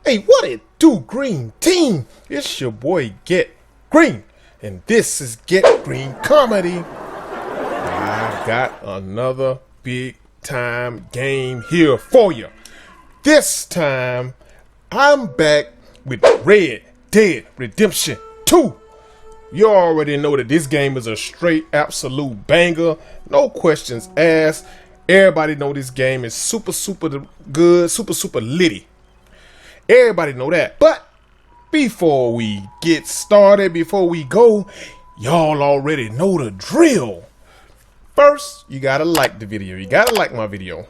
Hey, what it do, Green Team? It's your boy Get Green, and this is Get Green Comedy. I've got another big time game here for you. This time, I'm back with Red Dead Redemption 2. You already know that this game is a straight absolute banger, no questions asked. Everybody know this game is super good, super litty. Everybody know that. But before we get started, before we go, y'all already know the drill. First, you gotta like the video. You gotta like my video.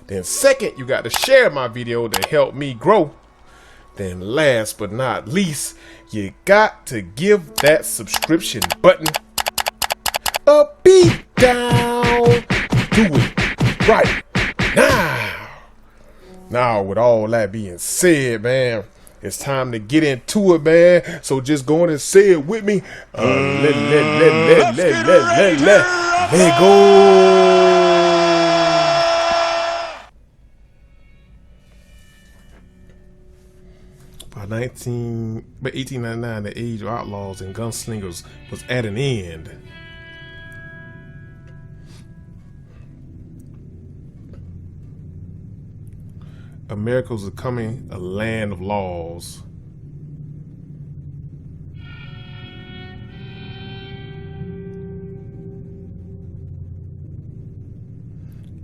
Then second, you got to share my video to help me grow. Then last but not least, you got to give that subscription button a beat down. Do it right now. Now, with all that being said, man, it's time to get into it, man. So just go on and say it with me. Let go. By 1899, the age of outlaws and gunslingers was at an end. America was becoming a land of laws.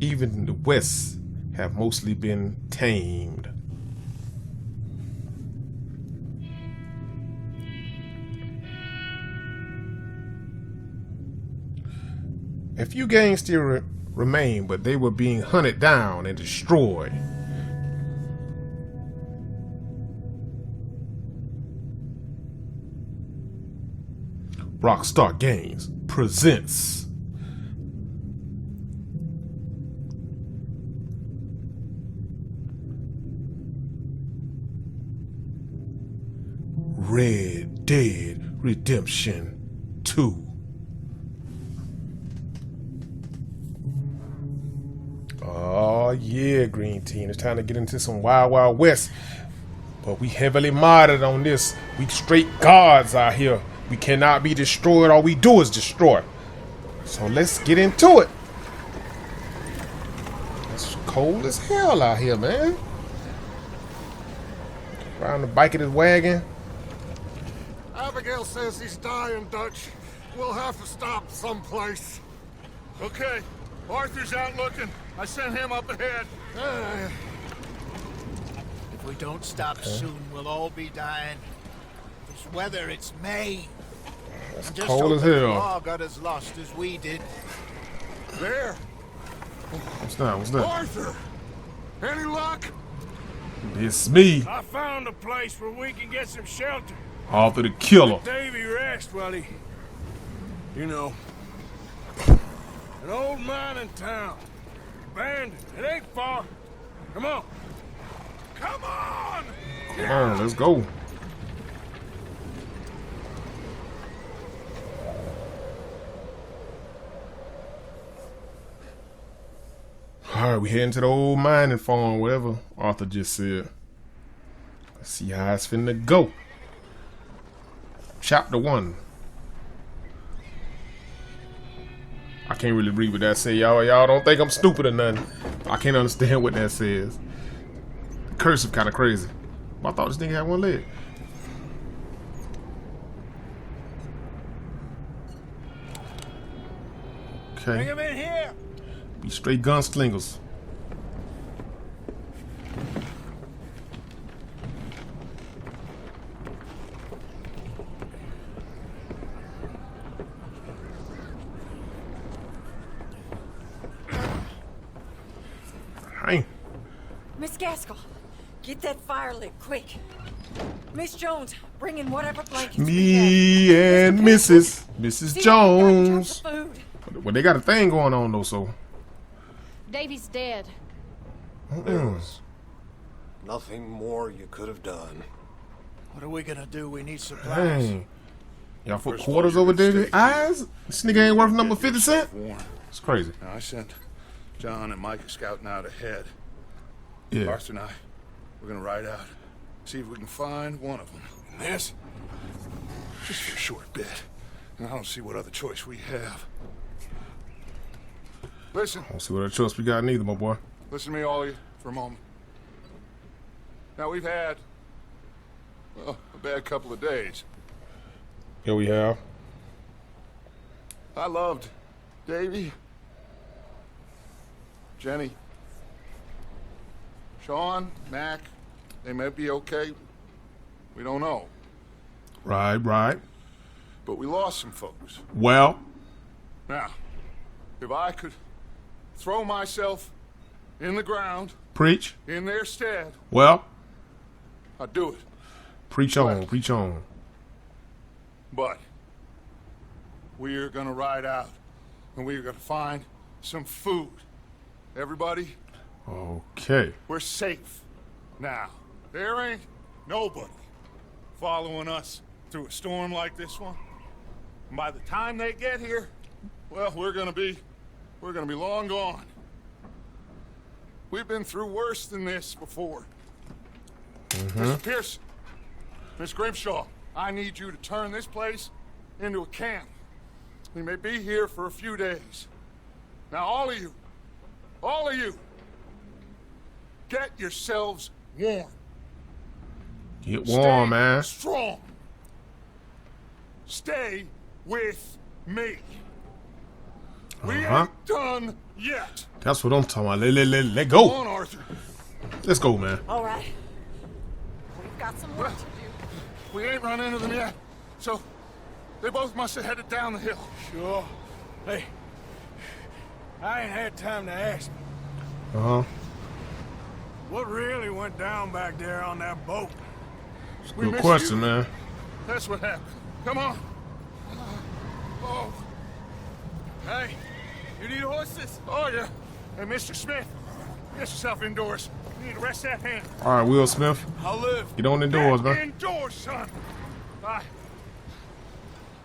Even the West have mostly been tamed. A few gangs still remain, but they were being hunted down and destroyed. Rockstar Games presents Red Dead Redemption 2. Oh yeah, Green Team, it's time to get into some Wild Wild West. But we heavily modded on this. We straight gods out here. We cannot be destroyed. All we do is destroy. So let's get into it. It's cold as hell out here, man. Around the bike of his wagon. Abigail says he's dying, Dutch. We'll have to stop someplace. Okay. Arthur's out looking. I sent him up ahead. If we don't stop soon, we'll all be dying. This weather, it's May. It's cold as hell. Law got as lost as we did. There. What's that? What's that? Arthur! Any luck? It's me, I found a place where we can get some shelter. Arthur the Killer. Davy rest while he... You know. An old mining town. Abandoned. It ain't far. Come on. Come on! Come on, let's go. Alright, we heading to the old mining farm, whatever Arthur just said. Let's see how it's finna go. Chapter 1. I can't really read what that says. Y'all don't think I'm stupid or nothing. I can't understand what that says. The cursive kind of crazy. I thought this nigga had one leg. Bring Okay. him in here. Be straight gunslingers. Miss Gaskell, get that fire lit quick. Miss Jones, bring in whatever blankets we Me have. and Mr. Mrs. Pimple, see if we got Jones. tons of food. Well, they got a thing going on though, so. Davy's dead. There was nothing more you could have done. What are we gonna do? We need supplies. Dang. Y'all put First of all, quarters you're over gonna David's stay eyes? This nigga ain't worth number 50 cents? Warm. It's crazy. Now, I sent John and Mike scouting out ahead. Yeah. Arthur and I, we're gonna ride out, see if we can find one of them. And this, just for a short bit. And I don't see what other choice we have. Listen, I don't see what other choice we got neither, my boy. listen to me, all of you, for a moment. Now, we've had, well, a bad couple of days. Here we have. I loved Davy, Jenny, Sean, Mac. They may be okay. We don't know. Right. But we lost some folks. Well, Now, if I could throw myself in the ground preach. in their stead, Well, I'd do it. preach on, preach on. But we're gonna ride out and we're gonna find some food. Everybody, Okay. we're safe now. There ain't nobody following us through a storm like this one. And by the time they get here, well, we're gonna be long gone. We've been through worse than this before. Mr. Pearson, Miss Grimshaw, I need you to turn this place into a camp. We may be here for a few days. Now, all of you, get yourselves warm. Get warm, Stay man. strong. Stay with me. We ain't done yet. That's what I'm talking about. Let Come go. on, Arthur. Let's go, man. All right. We've got some work to do. We ain't run into them yet, so they both must have headed down the hill. Sure. Hey, I ain't had time to ask. Uh-huh. What really went down back there on that boat? We Good missed question, you. man. That's what happened. Come on. Oh. Hey, you need horses? Oh, yeah. Hey, Mr. Smith, get yourself indoors. You need to rest that hand. All right, Will Smith. I'll live. Get on indoors, Get man. indoors, son.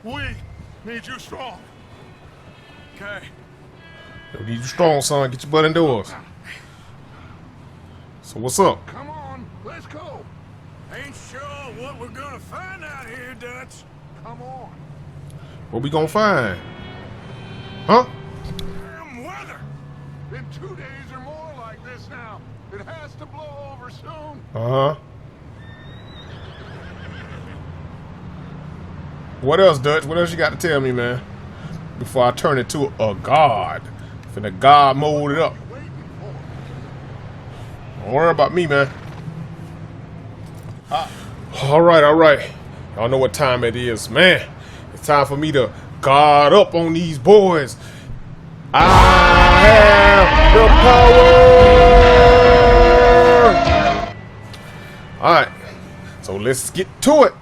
We need you strong. Okay. We need you strong, son. Get your butt indoors. So what's up? Come on, let's go. Ain't sure what we're gonna find out here, Dutch. Come on. What we gonna find? Huh? Damn weather. Been 2 days or more like this now. It has to blow over soon. Uh-huh. What else, Dutch? What else you got to tell me, man? Before I turn it to a god. Finna god mode it up. Waiting for it. Don't worry about me, man. All right. Y'all know what time it is, man. It's time for me to guard up on these boys. I have the power. All right, so let's get to it.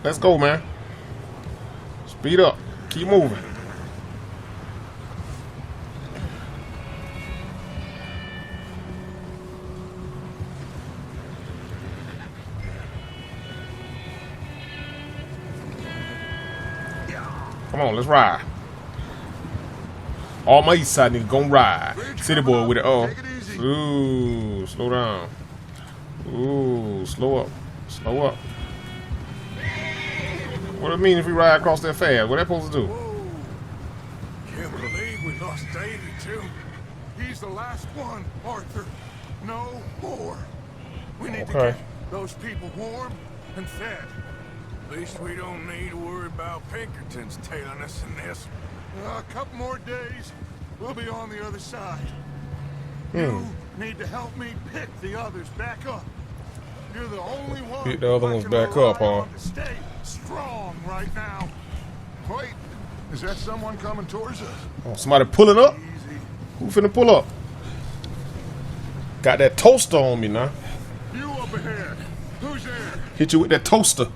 Let's go, man. Speed up. Keep moving. Come on, let's ride. All my east side niggas gonna ride. City boy with it. Oh, Take it easy. ooh, slow down. Ooh, slow up. Slow up. What do it mean if we ride across that fast? What that supposed to do? Whoa. Can't believe we lost Davy, too. He's the last one, Arthur. No more. We need to Okay. get those people warm and fed. At least we don't need to worry about Pinkertons tailing us in this. A couple more days, we'll be on the other side. You need to help me pick the others back up. You're the only one. Pick the other I ones can back rely up, huh? on to stay strong right now. Wait, Is that someone coming towards us? Oh, somebody pulling up? Who finna pull up? Got that toaster on me now. You up ahead. Who's there? Hit you with that toaster.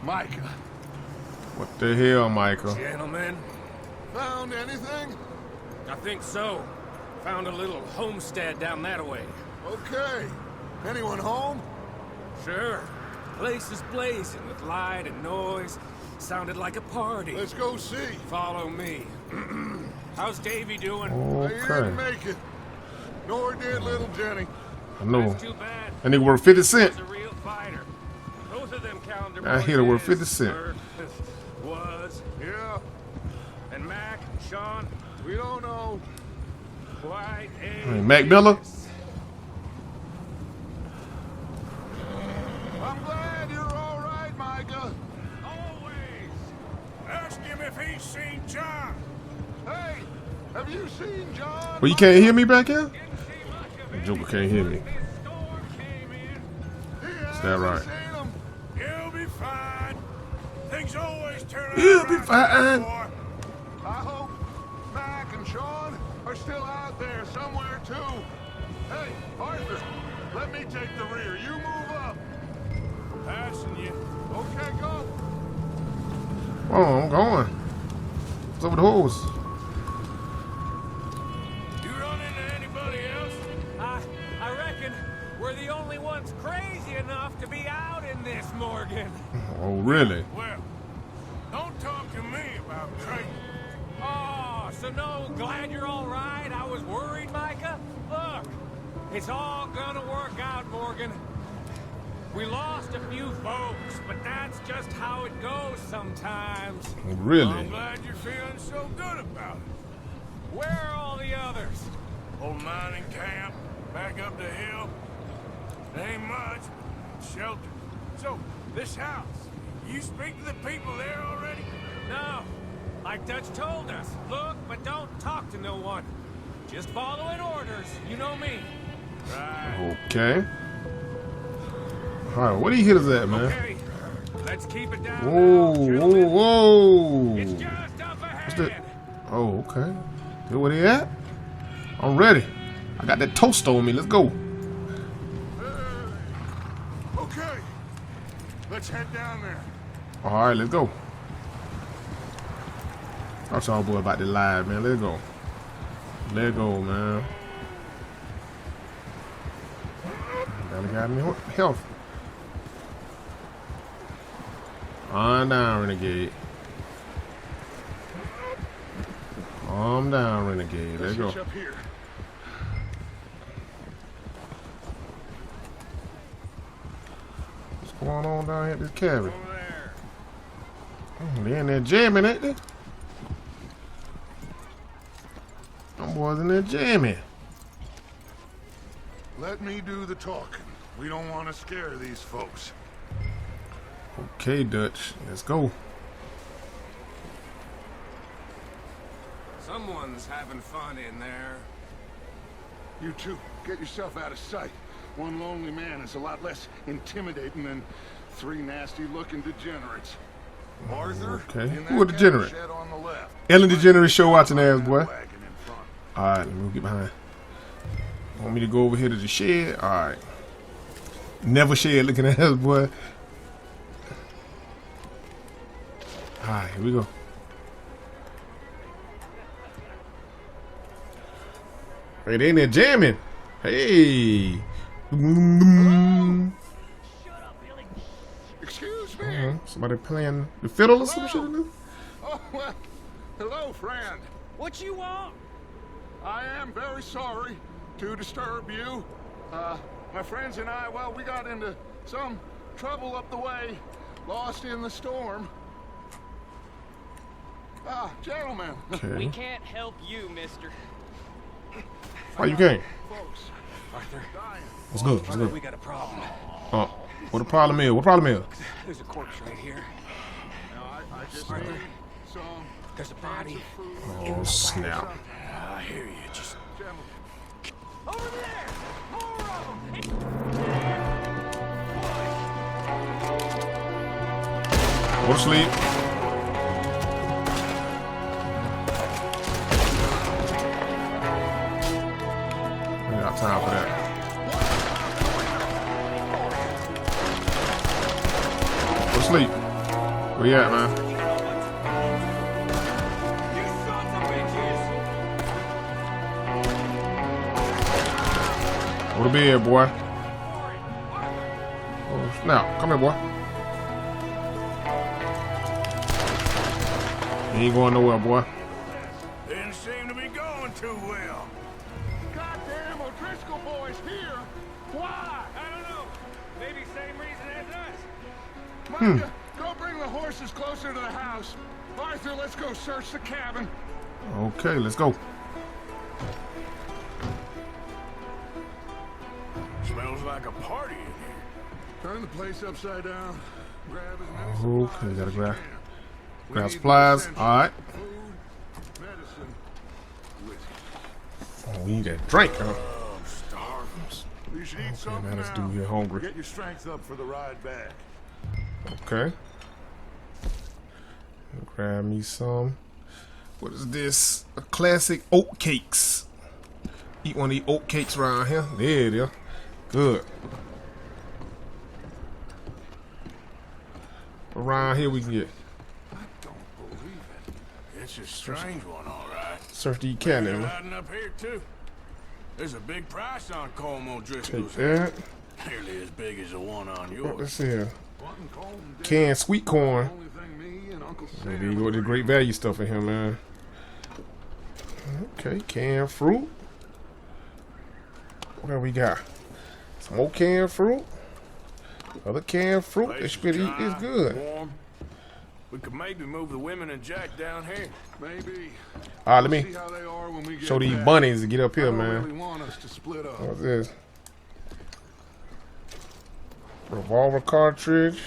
Micah. What the hell, Michael? Gentlemen, Found anything? I think so. Found a little homestead down that way. Okay. Anyone home? Sure. Place is blazing with light and noise. Sounded like a party. Let's go see. Follow me. How's Davy doing? He didn't Okay. make it. Nor did little Jenny. I know. That's too bad. That nigga worth 50 cents. He's a real fighter. Both of them calendar I hit her with boys 50 cents. was. Yeah, And Mac and Sean, we don't know. quite a Hey, Mac Miller? I'm glad you're all right, Micah. Always. Ask him if he's seen John. Hey, have you seen John? Well, you can't hear me back here? Didn't see much of it. Joker can't hear me. This storm came in. Is that right? Seen him. You'll be fine. Things always turn out. You'll be right, fine. boy. I hope Mac and Sean are still out there somewhere too. Hey, Arthur, let me take the rear. You move up. Passing you. Okay, go. Oh, I'm going. It's over the hose. You run into anybody else? I reckon we're the only ones crazy enough to be out in this, Morgan. Oh, really? Well, don't talk to me about trading. Oh, so no, glad you're all right. I was worried, Micah. Look, it's all gonna work out, Morgan. We lost a few folks, but that's just how it goes sometimes. I'm Really? glad you're feeling so good about it. Where are all the others? Old mining camp, back up the hill. Ain't much, shelter. So, this house, you speak to the people there already? No. Like Dutch told us, look, but don't talk to no one. Just following orders, you know me. Right. Okay. Alright, where do you hit us at, man? Okay, let's keep it down. Whoa, now, whoa, gentlemen. whoa. It's just up What's ahead. that? Oh, okay. Good, where they at? I'm ready. I got that toast on me. Let's go. Okay, let's head down there. Alright, let's go. Talk y'all boy about the live, man. Let's go. Let's go, man. Gotta got me health. On down, Renegade. Calm down, Renegade. Let's go. Hitch up here. What's going on down here at this cabin? Over there. They in there jamming, ain't they? Them boys in there jamming. Let me do the talking. We don't want to scare these folks. Okay, Dutch. Let's go. Someone's having fun in there. You two, get yourself out of sight. One lonely man is a lot less intimidating than three nasty-looking degenerates. Arthur, Okay. in Who a that degenerate? shed on the left. Ellen DeGeneres show watching ass, boy. Wagon in front. Alright, let me get behind. Want me to go over here to the shed? Alright. Never shed looking ass, boy. Alright, here we go. Hey, they in there jamming. Hey. Excuse me. Somebody playing the fiddle or some shit in there? Oh, well, hello, friend. What you want? I am very sorry to disturb you. My friends and I, well, we got into some trouble up the way, lost in the storm. Ah, gentlemen. Okay. Can't help you, mister. Why you can't? Folks, Arthur, What's good? What's good? we got a problem. What the problem is? What problem is? There's a corpse right here. now I just Arthur. need some There's a body. food. Oh, snap. I hear you. Just Gentlemen. over there. More of them. Go to sleep. We got time for that. Go to sleep. Where you at, man? Go to bed, boy. Oh, snap. Come here, boy. He ain't going nowhere, boy. Didn't seem to be going too well. Goddamn O'Driscoll boys here. Why? I don't know. Maybe same reason as us. Micah, go bring the horses closer to the house. Arthur, let's go search the cabin. Okay, let's go. Smells like a party in here. Turn the place upside down. Grab as many Okay, supplies gotta as you grab. can. We Grab need supplies. essentials. All right. Food, medicine, whiskey. Oh, we need that drink, huh? I'm starving. You should eat Okay, something man, this now. dude here hungry. Get your strength up for the ride back. Okay. Grab me some. What is this? A classic oat cakes. Eat one of these oat cakes around here. There it is. Good. Around here we can get. I don't believe it. It's a strange one, all right. Search the cannon. They're hiding up here, too. There's a big price on Colm Take O'Driscoll's. that. Nearly as big as the one on What yours. this here? Wanting Colton dead. Canned sweet corn. Only thing me and Uncle There Sam you go with the great value stuff in here, man. Okay, canned fruit. What do we got? Some more canned fruit. Other canned fruit. Place This should eat is good. warm. We could maybe move the women and Jack down here. Maybe. All right, let See me how they are when we get show these back. bunnies to get up I here, don't man. really want us to split up. What's this? Revolver cartridge.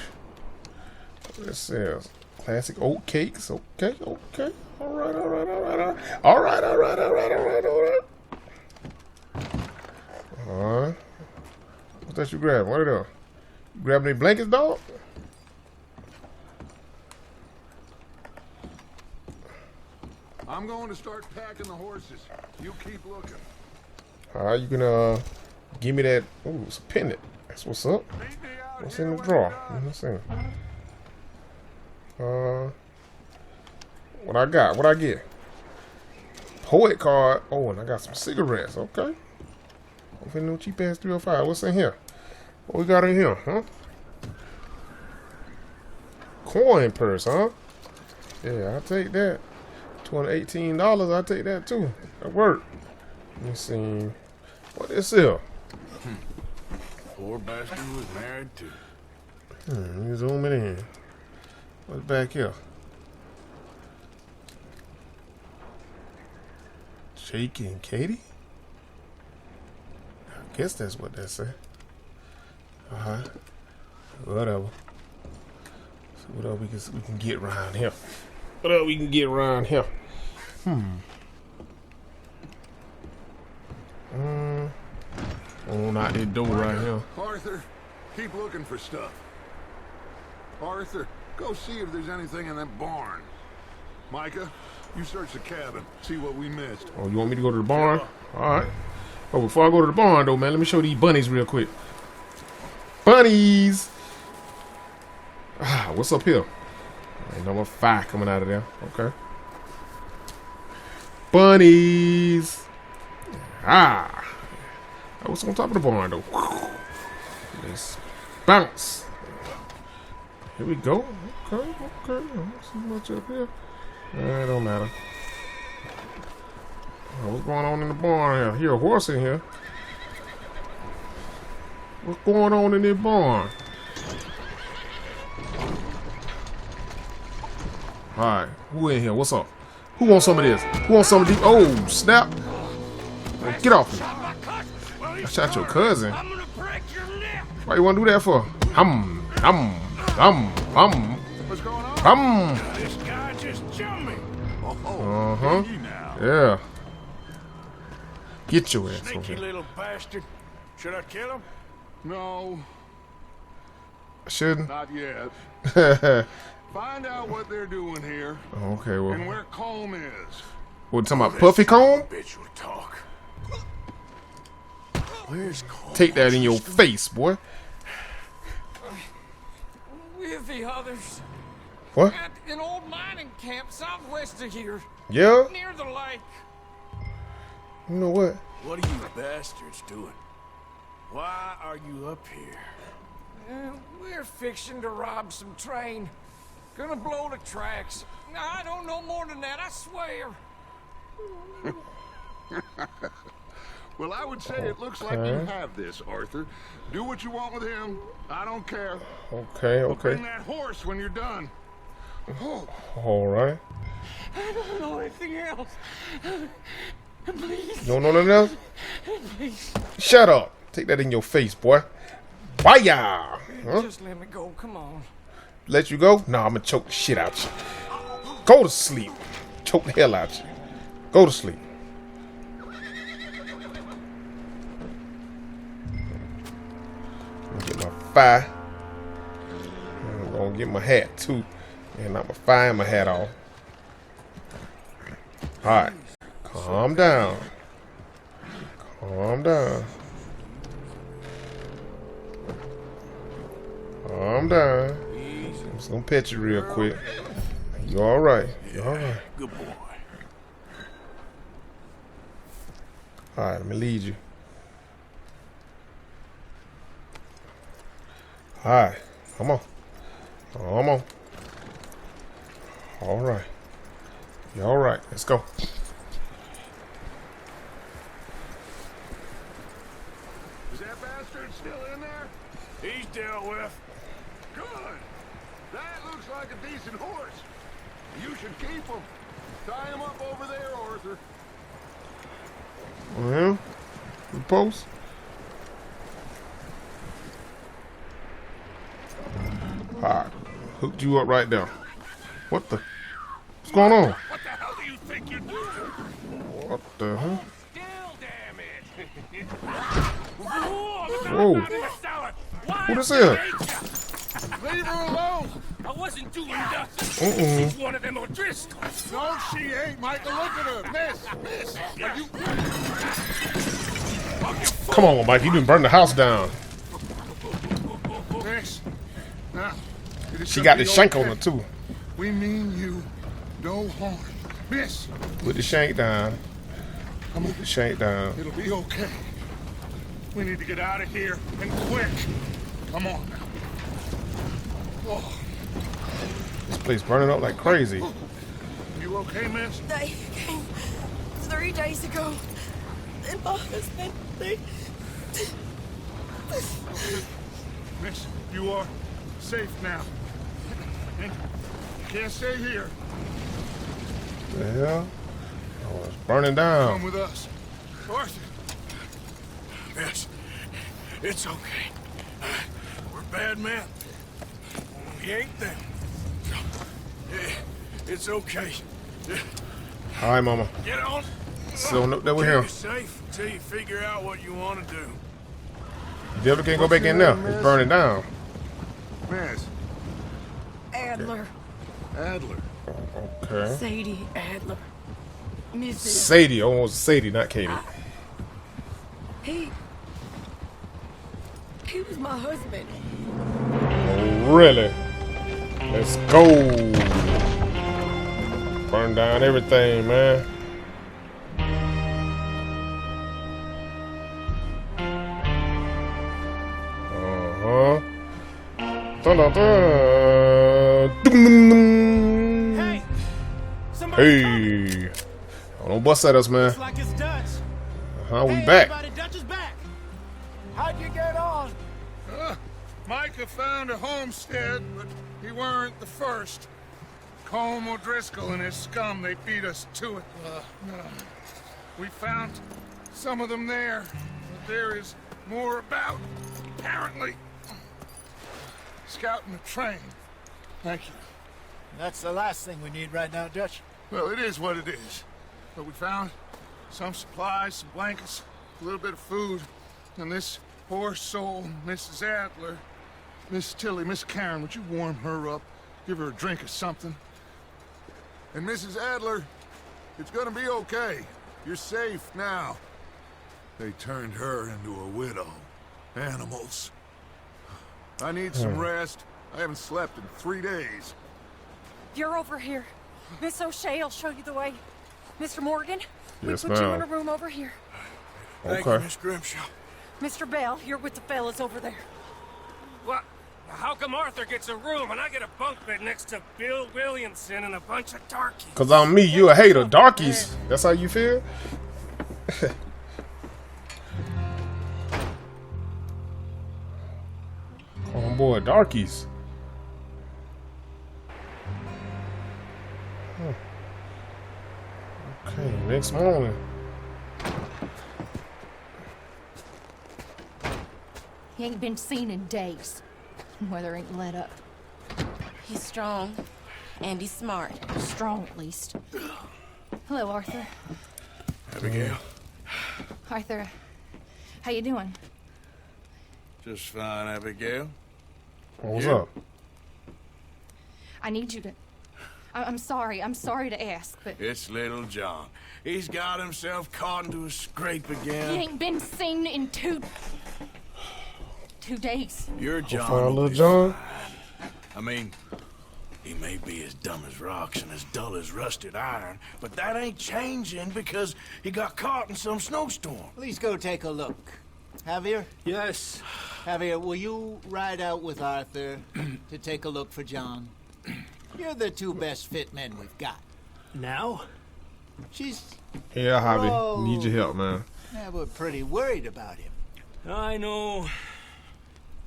This says classic oat cakes. Okay, okay. All right, all right, all right, all right. All right, all right, all right, all right, all right. All right. What's that you grab? What are those? You grabbing any blankets, dog? I'm going to start packing the horses. You keep looking. All right, you can give me that. Ooh, it's a pendant. That's what's up. Meet me out What's here in the when drawer? you're done. Let's see. What I got? What I get? Poet card. Oh, and I got some cigarettes. Okay. Hopefully no cheap ass 305. What's in here? What we got in here, huh? Coin purse, huh? Yeah, I'll take that. $218. I'll take that too. That work. Let me see. What is here? Poor bastard was married too. Let me zoom it in. What's back here? Jake and Katie? I guess that's what that say. Alright. Whatever. So what else we can get around here? What else we can get around here? Oh, not that door right here. Arthur, keep looking for stuff. Arthur, go see if there's anything in that barn. Micah, you search the cabin. See what we missed. Oh, you want me to go to the barn? Alright. Oh, before I go to the barn, though, man, let me show these bunnies real quick. Bunnies! Ah, what's up here? Ain't number 5 coming out of there. Okay. Bunnies! Ah! What's on top of the barn, though? Let's bounce. Here we go. Okay, okay. I don't see much up here. It don't matter. What's going on in the barn here? Hear a horse in here. What's going on in this barn? Alright, who in here? What's up? Who wants some of this? Who wants some of these? Oh, snap. Get off me. I shot your cousin. I'm gonna break your neck. Why you want to do that for? Hum. What's going on? This guy just jumped me. Uh-huh. Hey, now. Yeah. Get your ass over Sneaky here. little bastard. Should I kill him? No, I shouldn't. not yet. Find out what they're doing here Okay, well, and where Colm is. what talking about Puffy Comb? Bitch will talk. Where's Cole? Take that in your face, boy. With the others. What? At an old mining camp southwest of here, Yeah? near the lake. You know what? What are you bastards doing? Why are you up here? We're fixing to rob some train. Gonna blow the tracks. I don't know more than that, I swear. Well, I would say it looks like you have this, Arthur. Do what you want with him. I don't care. Okay, But okay. bring that horse when you're done. Oh, All right. I don't know anything else. Please, You don't know nothing else? please. Shut up. Take that in your face, boy. Bye-ya. Huh? Just let me go, come on. Let you go? Nah, I'm gonna choke the shit out you. Go to sleep. Choke the hell out you. Go to sleep. I'm gonna get my fire. I'm gonna get my hat too. And knock my fire and my hat off. Alright. Calm down. Calm down. Calm down. I'm just gonna pet you real quick. You alright. You alright. Good boy. Alright, let me lead you. Alright. Come on. Come on. Alright. You alright. Let's go. is that bastard still in there? He's dealt with. Good. That looks like a decent horse. You should keep him. Tie him up over there, Arthur. Well, the post. Alright. Hooked you up right there. What the? What's going on? What the hell do you think you're doing? What the hell? Still, damn it. Whoa. Who this is? Leave her alone. I wasn't doing nothing. She's one of them O'Driscolls. No, she ain't, Michael. Look at her. Miss. Are you... Come on, Mike. You done burned the house down. Miss. Now, She got the shank on her, too. We mean you no harm. Miss, Put the shank down. come on. Put the shank down. It'll be okay. We need to get out of here, and quick. Come on now. Oh, This place burning up like crazy. you okay, miss? They came 3 days ago. And my husband, they... Miss, you are safe now. And you can't stay here. The hell? Oh, it's burning down. Come with us. Arthur. Yes, it's okay. We're bad men. We ain't them. It's okay. All right, Mama. Get on. So that we're Keep here. you safe until you figure out what you want to do. You definitely can't go back in there. It's burning down. Miss. Adler. Adler. Okay. Sadie Adler. Mrs. Sadie. Almost Sadie, not Katie. He was my husband. Really? Let's go. Burn down everything, man. Uh-huh. Dun-dun-dun. Dum-dum-dum. Hey! Somebody Hey. Don't bust at us, man. like it's Dutch. Huh? We back. Everybody, Dutch is back. How'd you get on? Micah found a homestead, but he weren't the first. Colm O'Driscoll and his scum, they beat us to it. We found some of them there, but there is more about, apparently. Scouting the train. Thank you. That's the last thing we need right now, Dutch. Well, it is what it is. But we found some supplies, some blankets, a little bit of food, and this poor soul, Mrs. Adler, Miss Tilly, Miss Karen, would you warm her up Give her a drink or something. And Mrs. Adler, it's gonna be okay. You're safe now. They turned her into a widow. Animals. I need some rest. I haven't slept in 3 days. You're over here. Miss O'Shea will show you the way. Mr. Morgan, Yes, we put you in a ma'am. room over here. Thank you, Okay. Miss Grimshaw. Mr. Bell, you're with the fellas over there. What? How come Arthur gets a room and I get a bunk bed next to Bill Williamson and a bunch of darkies? Cause I'm me, you a hater. Darkies. That's how you feel? Oh boy, darkies. Okay, next morning. He ain't been seen in days. Weather ain't let up. He's strong, and he's smart. Strong, at least. Hello, Arthur. Abigail. Arthur, how you doing? Just fine, Abigail. What's Yeah. up? I need you to... I'm sorry to ask, but... It's little John. He's got himself caught into a scrape He again. ain't been seen in two days. Your John. Fine, will little be John. fine. I mean, he may be as dumb as rocks and as dull as rusted iron, but that ain't changing because he got caught in some snowstorm. Please go take a look. Javier? Yes. Javier, will you ride out with Arthur to take a look for John? You're the two best fit men we've got. Now? She's... Yeah, Javi. Oh. Need your help, man. Yeah, we're pretty worried about him. I know.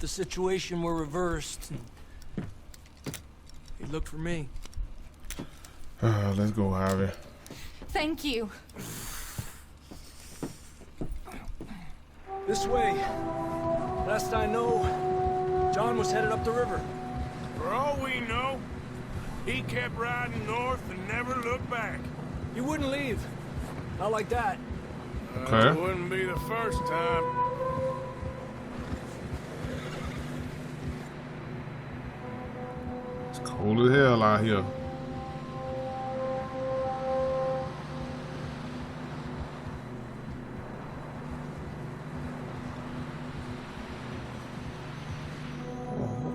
The situation were reversed. He looked for me. Let's go, Javi. Thank you. This way. Last I know, John was headed up the river. For all we know, he kept riding north and never looked back. He wouldn't leave. Not like that. Okay. It wouldn't be the first time. It's cold as hell out here.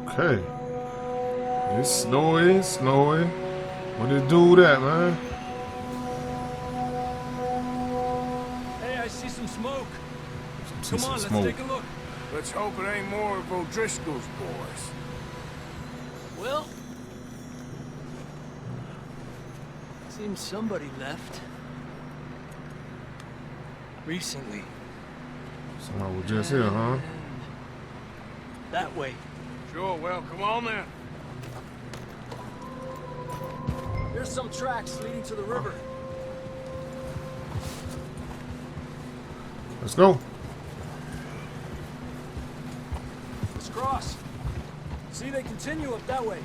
Okay. It's snowy. What it do that, man? Hey, I see some smoke. See Come some on, let's smoke. take a look. Let's hope it ain't more of O'Driscoll's boys. Well, seems somebody left. Recently. Somebody was just here, huh? That way. Sure, well, come on then. There's some tracks leading to the river. Let's go. Let's cross. See, they continue up that way.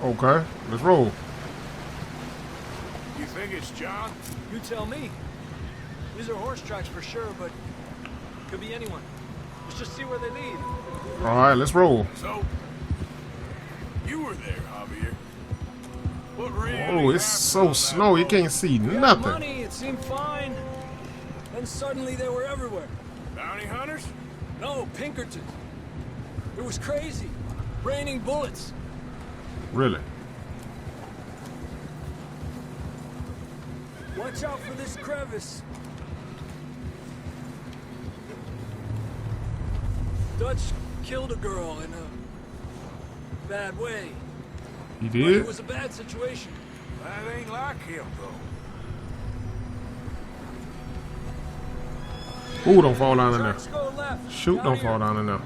Okay, let's roll. You think it's John? You tell me. These are horse tracks for sure, but could be anyone. Let's just see where they lead. All right, let's roll. So, you were there, Javier. What really Oh, it's so happened snowy, you can't see We had nothing. money, it seemed fine. Then suddenly they were everywhere. Bounty hunters? No, Pinkertons. It was crazy. Raining bullets. Really? Watch out for this crevice. Dutch killed a girl in a bad way. He But did? it was a bad situation. That ain't like him, though. Ooh, don't fall down in there. Tracks go left. Shoot, don't fall here. down in there.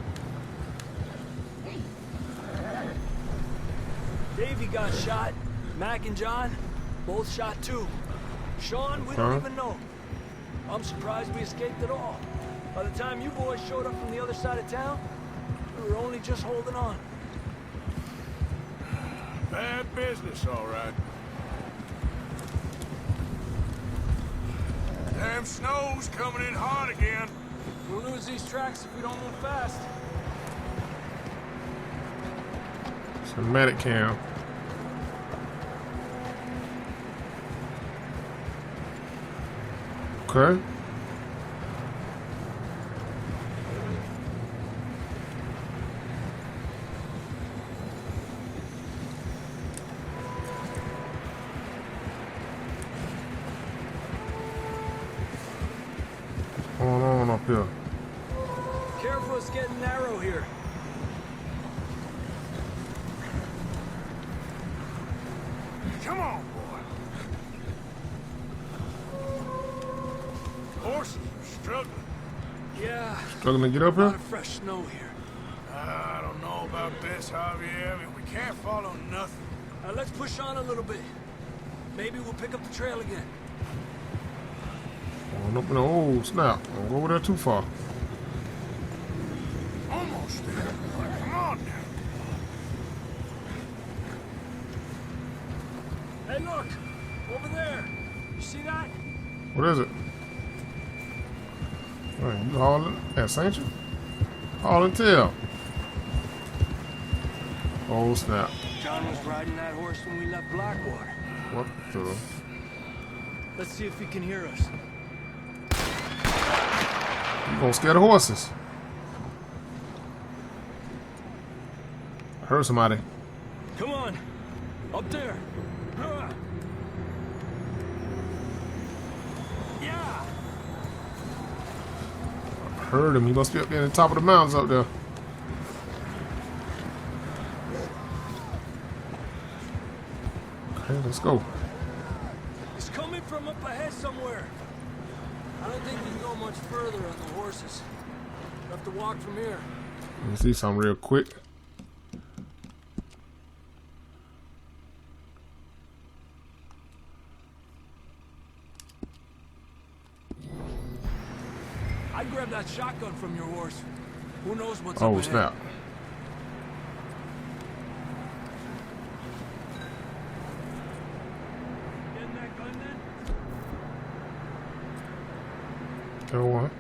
Davey got shot. Mac and John, both shot too. Sean, we Huh? don't even know. I'm surprised we escaped at all. By the time you boys showed up from the other side of town, we were only just holding on. Bad business, all right. Damn snow's coming in hot again. We'll lose these tracks if we don't move fast. It's a medic cam. Okay. What's going on up here? Careful, it's getting narrow here. Come on, boy. Horses are struggling. Yeah. Struggling to get up A lot here? of fresh snow here. I don't know about this, Javier. I mean, we can't follow nothing. Let's push on a little bit. Maybe we'll pick up the trail again. Going up in the old snap. Don't go over there too far. Almost there. Come on now. Hey, look! Over there! You see that? What is it? Man, you hauling ass, ain't you? Hauling tail. Oh snap. John was riding that horse when we left Blackwater. What the? Let's see if he can hear us. You gonna scare the horses? I heard somebody. Come on! Up there! Yeah! I heard him. He must be up there at the top of the mountains up there. Okay, let's go. He's coming from up ahead somewhere. I don't think we can go much further on the horses. We'll have to walk from here. Let me see something real quick. I'd grab that shotgun from your horse. Who knows what's up Oh ahead. snap. Getting that gun then? Go on.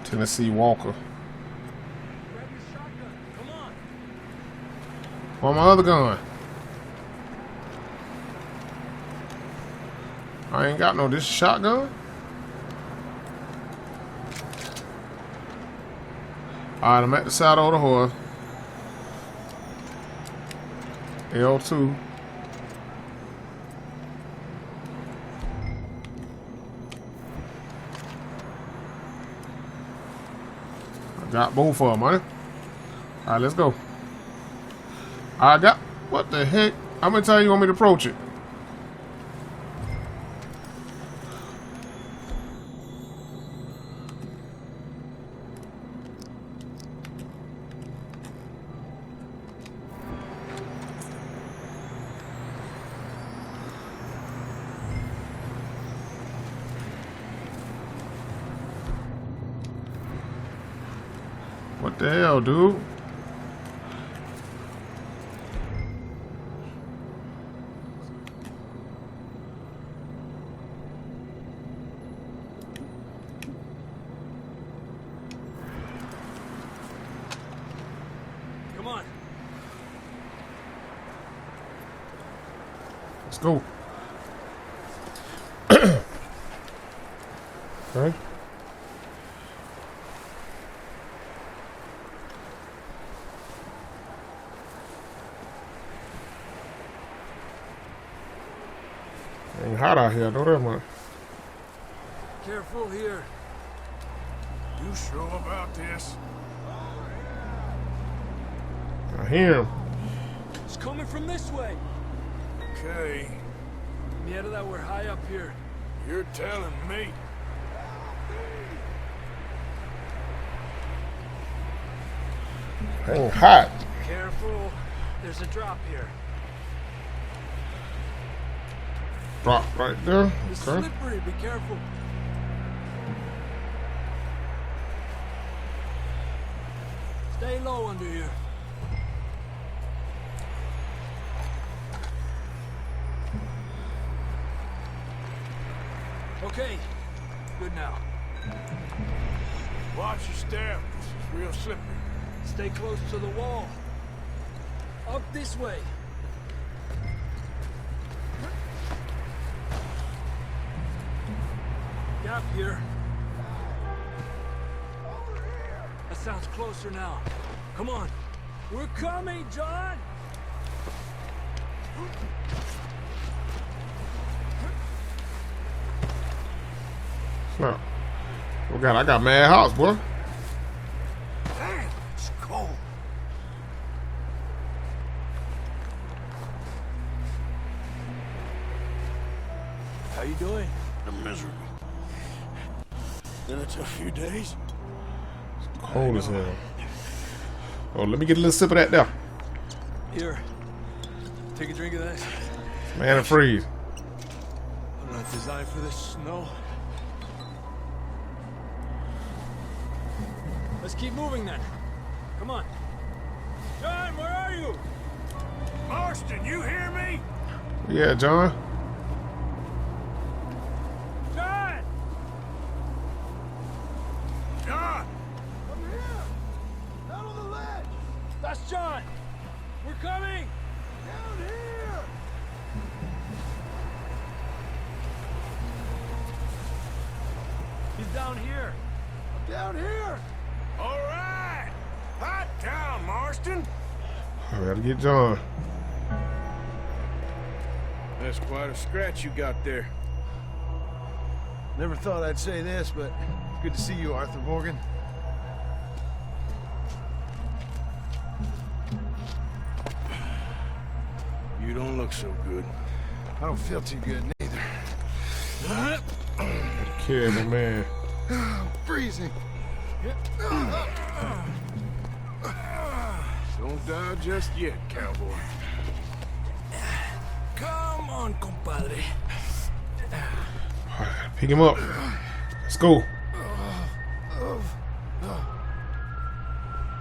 Tennessee Walker. Grab your shotgun. Come on. Where my other gun? I ain't got no this shotgun. Alright, I'm at the saddle of the horse. L2. I got both of them, money. Alright, let's go. I got... What the heck? I'm gonna tell you want me to approach it. What the hell, dude? Come on. Let's go. Okay. Ain't hot out here, though, that much. Careful here. You sure about this? I hear him. It's coming from this way. Okay, Mierda, that we're high up here. you're telling me. Ain't hot. Careful. There's a drop here. Drop right there. It's Okay. slippery. Be careful. Stay low under here. Okay. Good now. Watch your step. This is real slippery. Stay close to the wall. Up this way. Gap here. That sounds closer now. Come on. We're coming, John! No. Oh God, I got mad house, boy. Damn, it's cold. How you doing? I'm miserable. Then it's a few days. Cold as hell. Oh, let me get a little sip of that there. Here. Take a drink of that. Man, and freeze. I'm not designed for this snow. Let's keep moving then. Come on. John, where are you? Marston, you hear me? Yeah, John. John! John! Over here! Down on the ledge! That's John! We're coming! Down here! He's down here! Down here! All right! Hot down, Marston! I gotta get John. That's quite a scratch you got there. Never thought I'd say this, but good to see you, Arthur Morgan. You don't look so good. I don't feel too good neither. Care, my man. I'm freezing. Don't die just yet, cowboy. Come on, compadre. Pick him up. Let's go.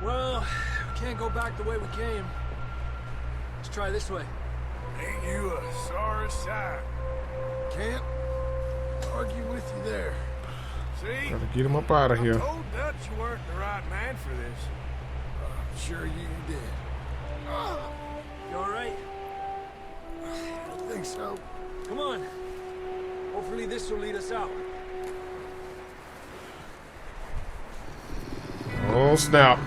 Well, we can't go back the way we came. Let's try this way. Ain't you a sorry sight? Can't argue with you there. See? Gotta get him up out of here. Told Dutch you weren't the right man for this. I'm sure you did. You alright? I don't think so. Come on. Hopefully this will lead us out. Oh, snap.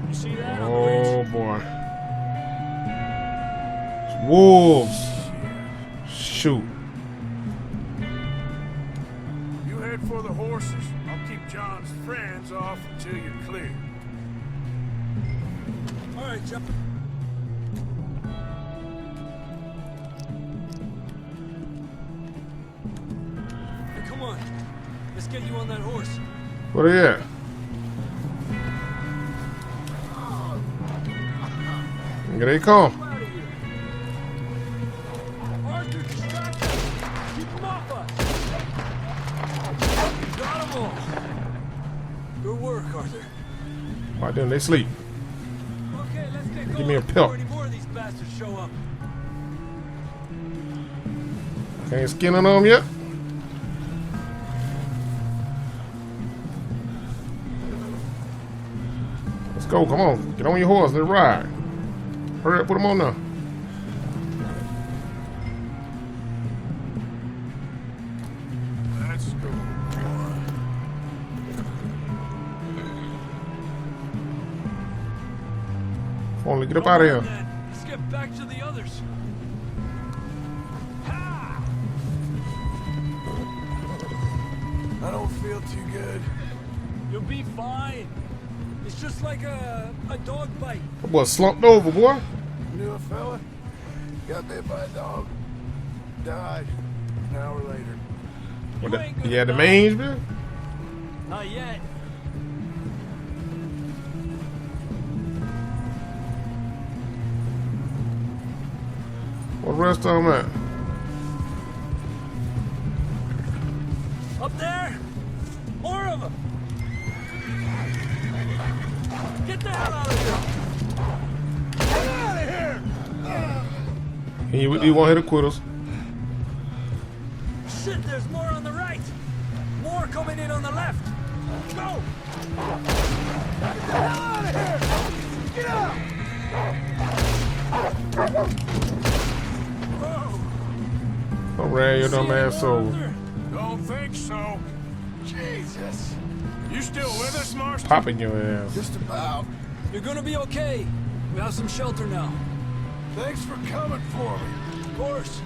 You see that on the ridge? Oh, boy. It's wolves. Shoot. You head for the horses. I'll keep John's friends off until you're clear. All right, John. Hey, come on. Let's get you on that horse. Where they at? Here they come. Out of here. Arthur, distract them. Keep them off us. You got them all. Good work, Arthur. Why didn't they sleep? Okay, let's get going. Give me a pelt. Before any more of these bastards show up. Ain't skinning on them yet? Let's go, come on. Get on your horse, let's ride. Hurry up, put them on now. Let's go. Only get up out of here. Then, let's get back to the others. Ha! I don't feel too good. You'll be fine. It's just like a dog bite. That boy slumped over, boy. Knew a fella? Got bit by a dog. Died an hour later. What You the, ain't gonna he had the die. mange, man? Not yet. What the rest of them at? Up there? More of them. Get the hell out of here. Get out of here. He won't hit the quitters. Shit, there's more on the right. More coming in on the left. Go. Get the hell out of here. Get out. drag your dumb ass over. Don't think so. Jesus. You still with us, Marston? Popping your ass. Just about. You're gonna be okay. We have some shelter now. Thanks for coming for me. Of course.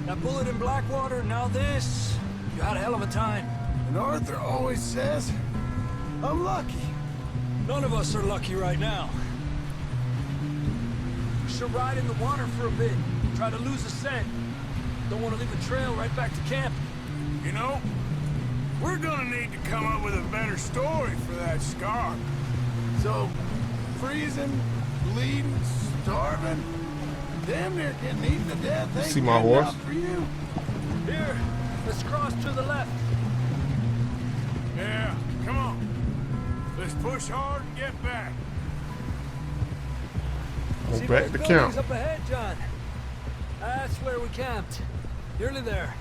That bullet in Blackwater, now this. You had a hell of a time. And Arthur always says, I'm lucky. None of us are lucky right now. We should ride in the water for a bit. Try to lose a scent. Don't want to leave a trail right back to camp. You know, we're gonna need to come up with a better story for that scar. So, freezing, bleeding, starving, damn near getting eaten to death. Ain't See my good horse? enough for you. Here, let's cross to the left. Yeah, come on. Let's push hard and get back. Go See back those to buildings camp. up ahead, John. That's where we camped. Nearly there.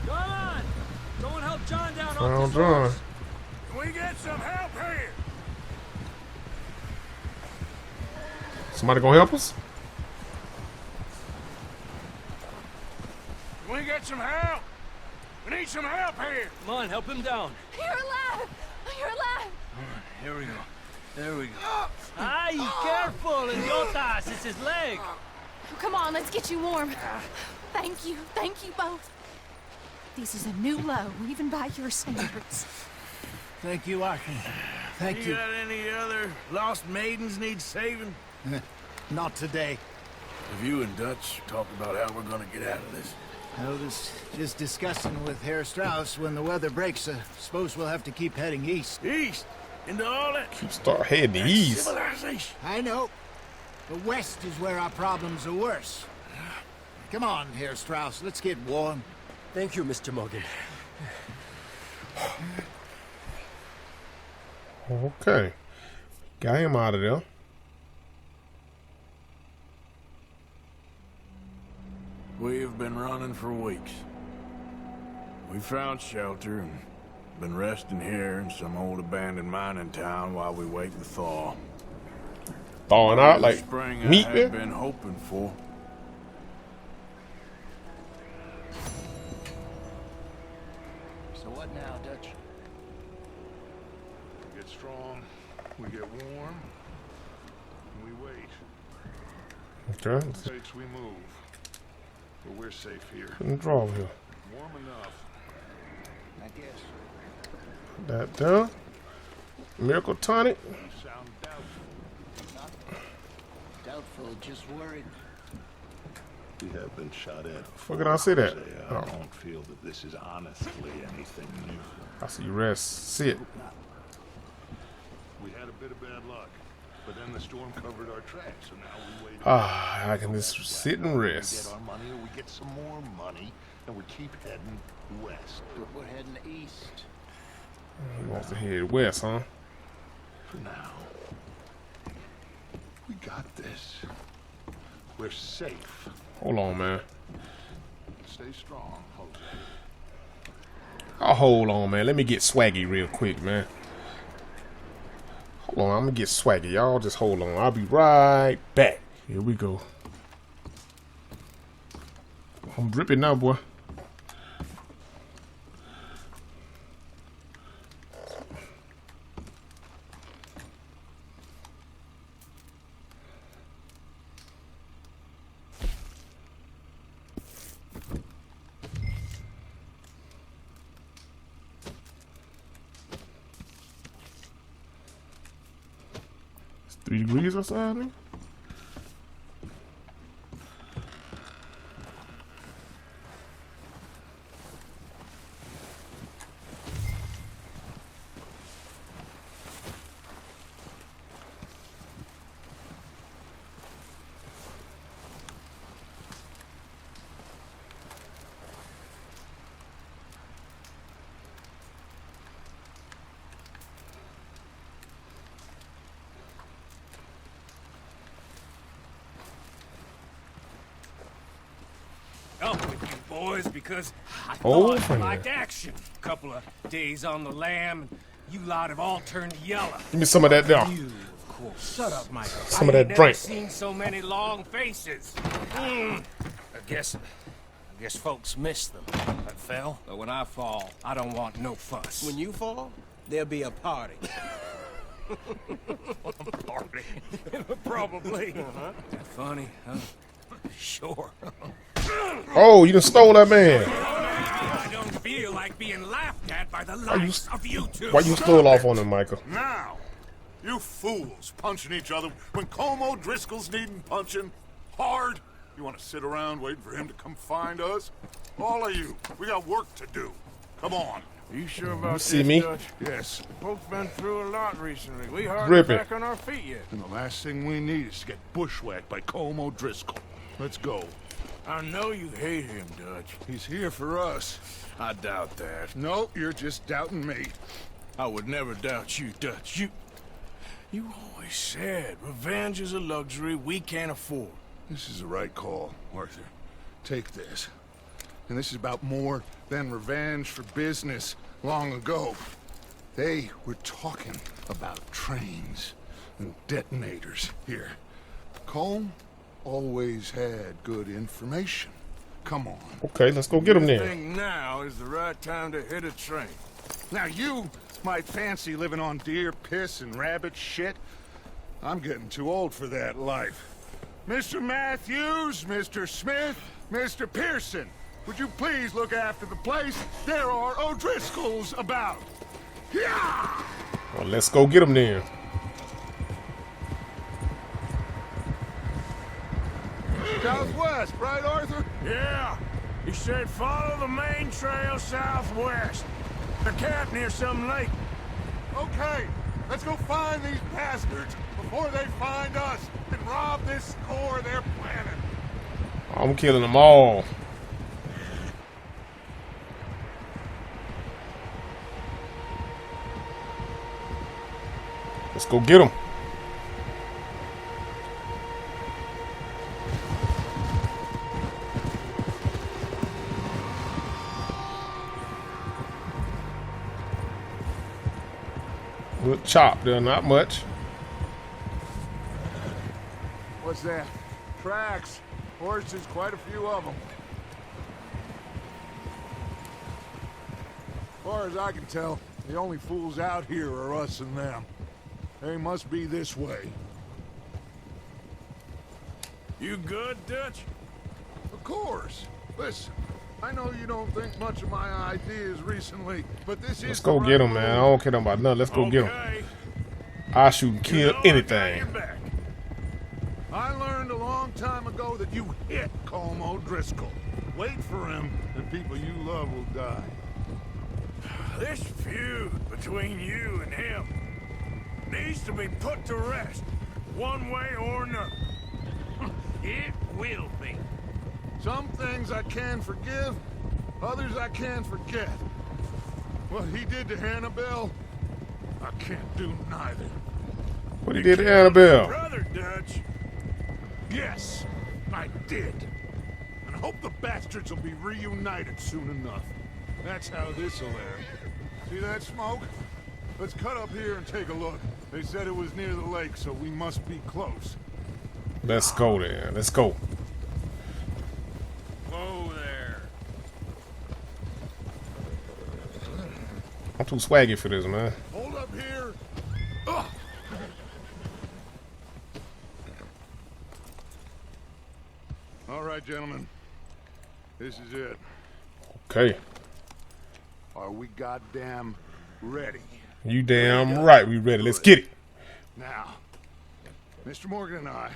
Come on! Go and help John down Well off this done. horse. Can we get some help here? Somebody gonna help us? Can we get some help? We need some help here. Come on, help him down. You're alive! You're alive! Here we go. There we go. Ay, careful, idiotas. It's his leg. Come on, let's get you warm. Thank you both. This is a new low, even by your standards. Thank you, Arthur. Thank You you. got any other lost maidens need saving? Not today. Have you and Dutch talked about how we're gonna get out of this? I was just discussing with Herr Strauss when the weather breaks. Suppose we'll have to keep heading east. East? Into all that Start heading east. civilization. I know. The west is where our problems are worse. Come on, Herr Strauss. Let's get warm. Thank you, Mr. Morgan. Okay. Got him out of there. We've been running for weeks. We found shelter and been resting here in some old abandoned mining town while we wait to thaw. Thawing out The like spring meat I there. had been hoping for. So what now, Dutch? We get strong, we get warm, and we wait. Okay. States we move. But we're safe here. Let's draw here. Warm enough. I guess. That down. Miracle tonic. You sound doubtful. Doubtful, just worried. We have been shot at. Where can I see that? I Oh, don't feel that this is honestly anything new. I see you rest. See it. We had a bit of bad luck, but then the storm covered our tracks, so now we wait. Ah, I can just sit and We get rest. our money, or we get some more money, and we keep heading west. But we're heading east. He wants to head west, huh? For now, we got this. We're safe. Hold on, man. Stay strong, Jose. Oh, hold on, man. Let me get swaggy real quick, man. Hold on, I'm gonna get swaggy. Y'all just hold on. I'll be right back. Here we go. I'm dripping now, boy. It's 3 degrees outside, man. Up with you boys because I Oh, thought you Funnier. liked action. Couple of days on the lam, You lot have all turned yellow. Give me some of that there. You, of course. Shut up, Michael. Some of I that ain't drink. never seen so many long faces. I guess folks miss them. I fell, but when I fall, I don't want no fuss. When you fall, there'll be a party. Party? Probably. That funny, huh? Sure. Oh, you done stole that man. I don't feel like being laughed at by the likes of you two. Why you stole off on him, Michael? Now, you fools punching each other when Colm O'Driscoll's needing punching hard. You want to sit around waiting for him to come find us? All of you, we got work to do. Come on. You sure about this, see me? Dutch? Yes. Folks been through a lot recently. We hardly Rip it. back on our feet yet. And the last thing we need is to get bushwhacked by Colm O'Driscoll. Let's go. I know you hate him, Dutch. He's here for us. I doubt that. No, you're just doubting me. I would never doubt you, Dutch. You always said revenge is a luxury we can't afford. This is the right call, Arthur. Take this. And this is about more than revenge for business long ago. They were talking about trains and detonators here. Colm always had good information. Come on. Okay, let's go get him I then. think now is the right time to hit a train. Now you might fancy living on deer piss and rabbit shit. I'm getting too old for that life. Mr. Matthews, Mr. Smith, Mr. Pearson, would you please look after the place? There are O'Driscolls about. Yeah! Well, let's go get him then. Southwest, right, Arthur? Yeah. He said follow the main trail southwest. A camp near some lake. Okay, let's go find these bastards before they find us and rob this score they're planning. I'm killing them all. Let's go get them. Good chop there, not much. What's that? Tracks. Horses, quite a few of them. As far as I can tell, the only fools out here are us and them. They must be this way. You good, Dutch? Of course. Listen, I know you don't think much of my ideas recently, but this is Let's go get him, man. I don't care about nothing. Let's go get him. I shoot and kill anything. I learned a long time ago that you hit Colm O'Driscoll. Wait for him, and people you love will die. This feud between you and him needs to be put to rest, one way or another. It will be. Some things I can forgive, others I can forget. What he did to Annabelle, I can't do neither. What he did to Annabelle? Brother, Dutch. Yes, I did. And I hope the bastards will be reunited soon enough. That's how this'll end. See that smoke? Let's cut up here and take a look. They said it was near the lake, so we must be close. Let's go there. Let's go. Whoa there. I'm too swaggy for this, man. Hold up here. Ugh. All right, gentlemen. This is it. Okay. Are we goddamn ready? You damn right we ready. Let's get it. Now, Mr. Morgan and I,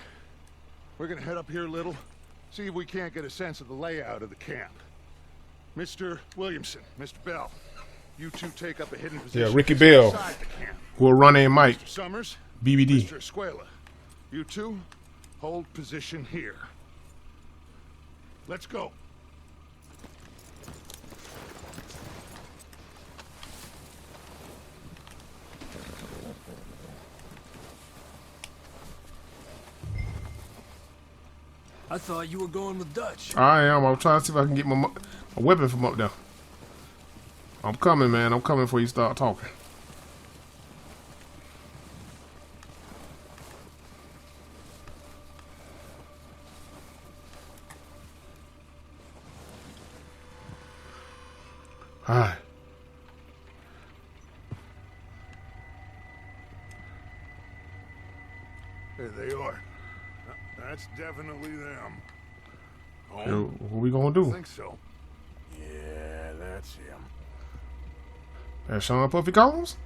we're gonna head up here a little, see if we can't get a sense of the layout of the camp. Mr. Williamson, Mr. Bell, you two take up a hidden position. Yeah, Ricky Bell. Inside the camp. We'll run in Mike. Mr. Summers, BBD. Mr. Escuela, you two hold position here. Let's go. I thought you were going with Dutch. I am. I'm trying to see if I can get my weapon from up there. I'm coming, man. I'm coming before you start talking. Alright. There they are. That's definitely them. Yo, what we gonna do? I think so. Yeah, that's him. That's Sean Puffy Combs?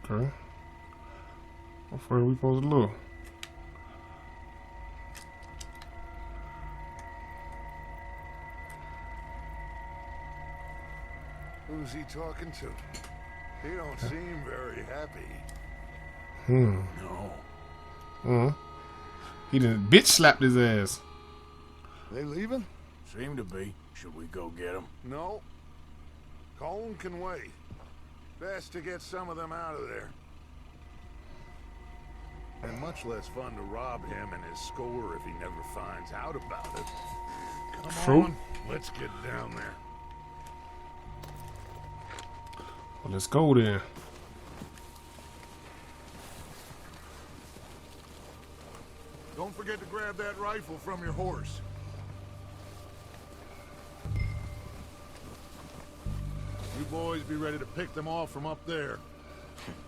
Okay. How far are we supposed to look? Who's he talking to? He don't seem very happy. No. He done bitch slapped his ass. They leaving? Seem to be. Should we go get them? No. Colm can wait. Best to get some of them out of there. And much less fun to rob him and his score if he never finds out about it. Come True. on, let's get down there. Well, let's go then. Don't forget to grab that rifle from your horse. You boys be ready to pick them off from up there.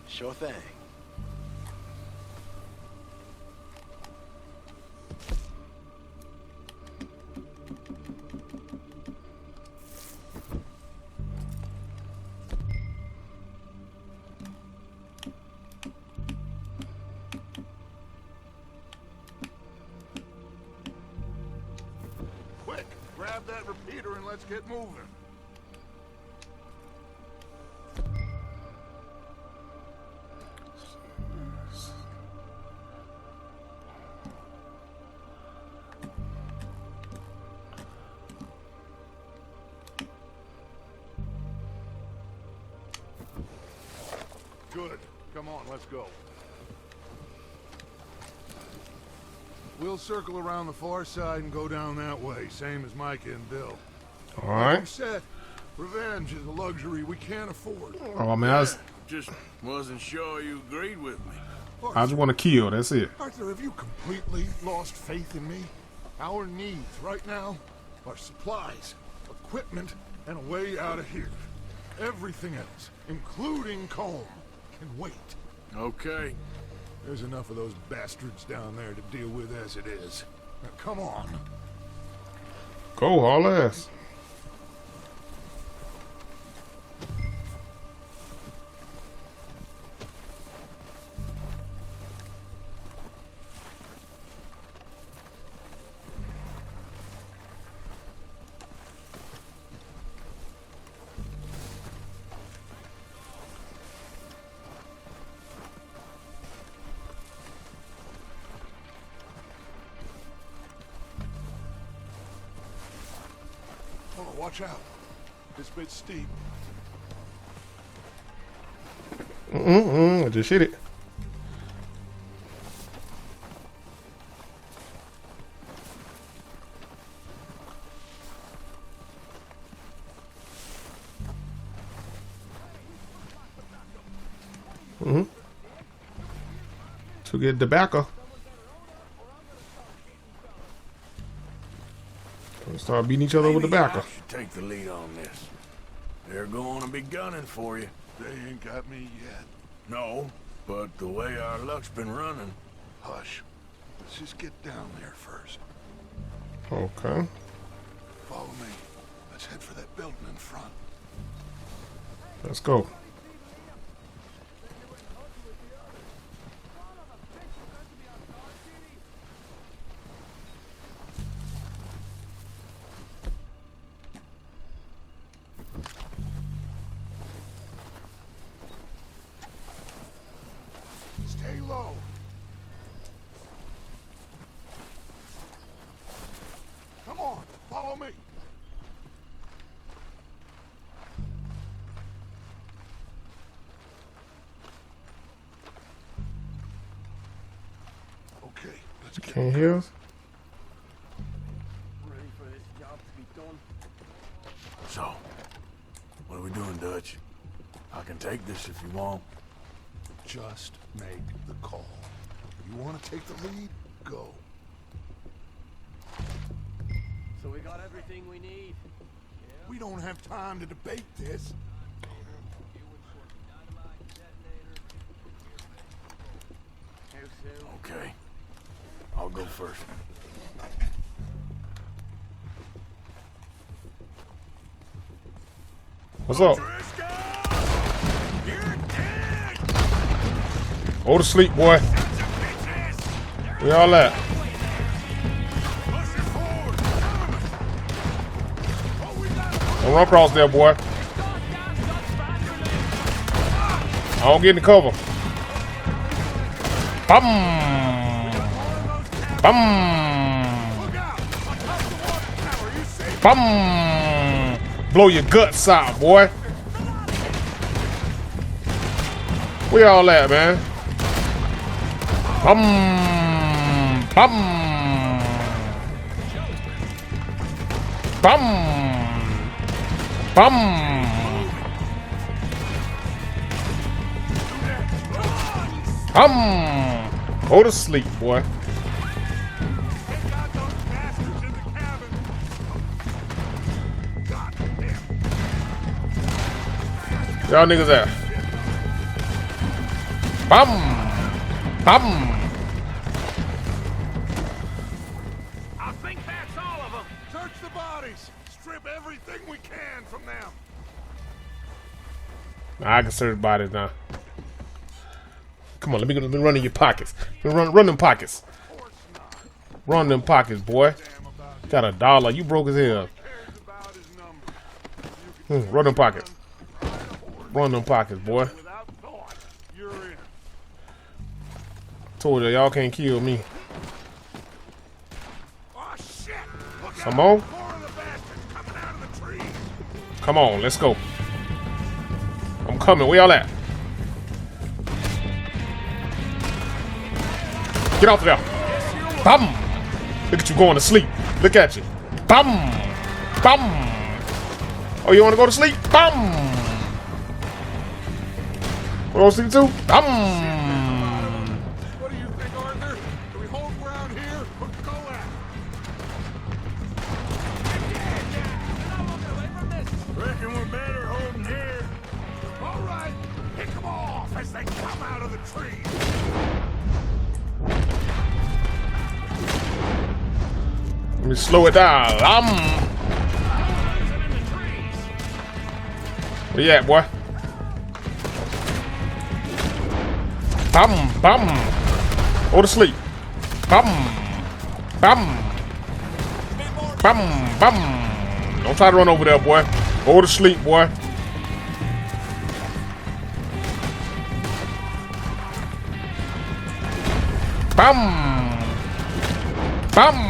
Sure thing. Quick, grab that repeater and let's get moving. Good. Come on, let's go. We'll circle around the far side and go down that way, same as Micah and Bill. All Like right. you said, revenge is a luxury we can't afford. Oh man, Just wasn't sure you agreed with me. I just want to kill. That's it. Arthur, have you completely lost faith in me? Our needs right now are supplies, equipment, and a way out of here. Everything else, including Colm, can wait. Okay. There's enough of those bastards down there to deal with as it is. Now, come on. Go haul ass. Oh, watch out. This bit's steep. I just hit it. To get tobacco. We'll start beating each other with tobacco. I should take the lead on this. They're going to be gunning for you. They ain't got me yet. No, but the way our luck's been running. Hush. Let's just get down there first. Okay. Follow me. Let's head for that building in front. Let's go. Stay low. Come on, follow me. Okay, let's get Can't hear us? Ready for this job to be done? So, what are we doing, Dutch? I can take this if you want. Just make the call. You want to take the lead? Go. So we got everything we need. We don't have time to debate this. Okay. I'll go first. What's up? Go to sleep, boy. Where y'all at? Don't run across there, boy. I don't get in the cover. Bum! Bum! Bum! Blow your guts out, boy. Where y'all at, man? Bum! Bum! Bum! Bum! Go to sleep, boy. Y'all niggas at? Bum! Bum! I think that's all of them. Search the bodies. Strip everything we can from them. I can search bodies now. Come on, let me run in your pockets. Run them pockets. Run them pockets, boy. Got $1. You broke as hell. Run them pockets. Run them pockets, boy. Told y'all can't kill me. Come on. Come on, let's go. I'm coming. Where y'all at? Get off of there. Bum. Look at you going to sleep. Look at you. Bum. Bum. Oh, you want to go to sleep? Bum. You want to sleep too? Bum. What do you think, Arthur? Do we hold ground here or go at? Reckon we're better holding here. All right, pick them off as they come out of the trees. Let me slow it down. Where you at, boy? Bum, bum. Go to sleep. Bum, bum, bum, bum. Don't try to run over there, boy. Go to sleep, boy. Bum, bum.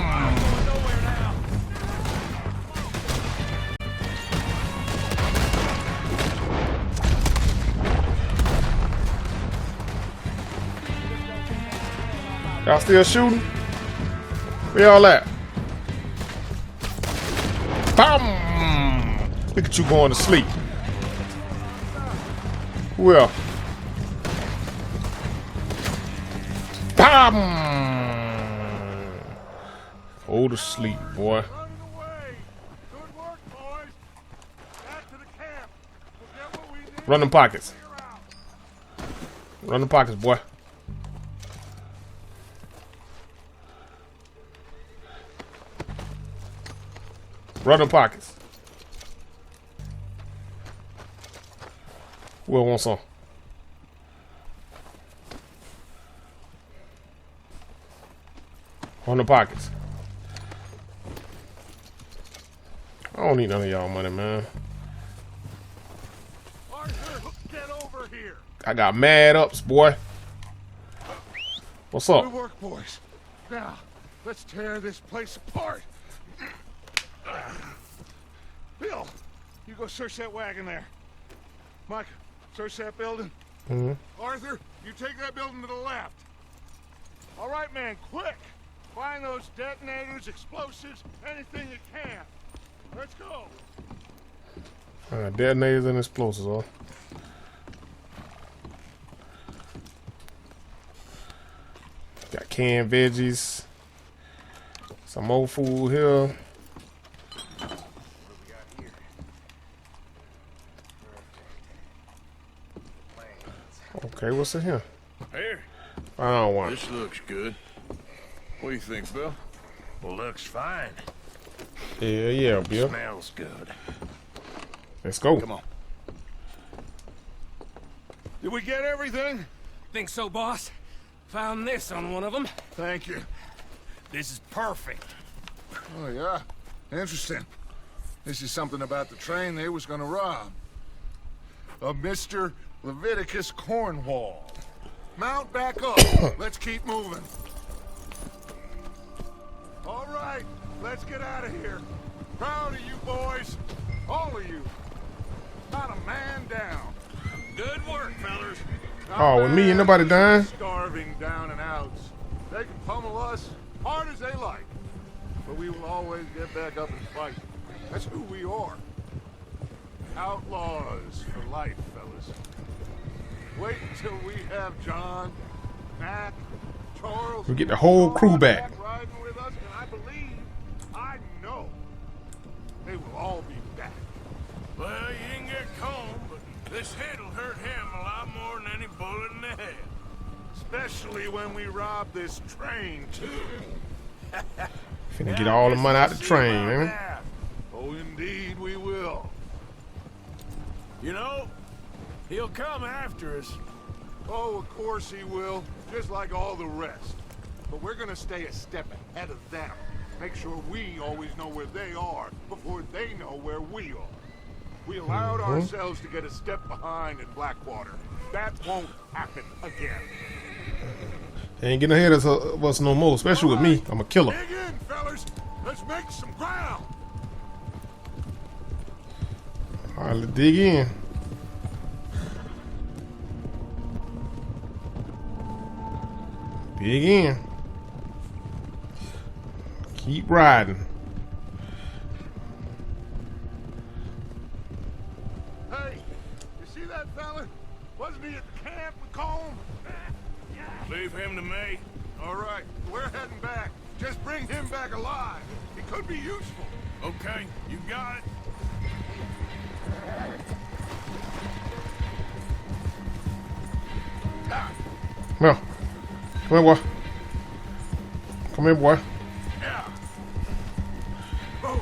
Y'all still shooting? Where y'all at? Bam! Look at you going to sleep. Well. Bam! Go to sleep, boy. Run them pockets. Run them pockets, boy. Run them pockets. Who else wants some? Run the pockets. I don't need none of y'all money, man. Arthur, get over here. I got mad ups, boy. What's up? Good work, boys. Now, let's tear this place apart. Bill, you go search that wagon there. Mike, search that building. Arthur, you take that building to the left. All right, man, quick. Find those detonators, explosives, anything you can. Let's go. Detonators and explosives, huh? canned veggies. Some more food here. Okay, what's in here? Here. Found one. This looks good. What do you think, Bill? Well, looks fine. Yeah, Bill. Smells good. Let's go. Come on. Did we get everything? Think so, boss? Found this on one of them. Thank you. This is perfect. Oh, yeah? Interesting. This is something about the train they was gonna rob. A Mr. Leviticus Cornwall. Mount back up. Let's keep moving. All right, let's get out of here. Proud of you boys. All of you. Not a man down. Good work, fellas. Oh, with me and nobody dying? Starving down and outs. They can pummel us hard as they like. But we will always get back up and fight. That's who we are. Outlaws for life, fellas. Wait until we have John, Mac, Charles. We get the whole crew back. Riding with us, and I know, they will all be back. Well, you can get Colm, but this hit'll hurt him a lot more than any bullet in the head. Especially when we rob this train, too. Finna get all the money out the train, man. Oh, indeed we will. You know, he'll come after us. Oh, of course he will, just like all the rest. But we're gonna stay a step ahead of them. Make sure we always know where they are before they know where we are. We allowed ourselves to get a step behind in Blackwater. That won't happen again. They ain't getting ahead of us no more, especially with me. I'm a killer. Dig in, fellas. Let's make some ground. All right, let's dig in. Dig in. Keep riding. Hey, you see that fella? Wasn't he at the camp with Colm? Leave him to me. All right, we're heading back. Just bring him back alive. He could be useful. Okay, you got it. Come here. Come here, boy. Come here, boy. Yeah. Oh.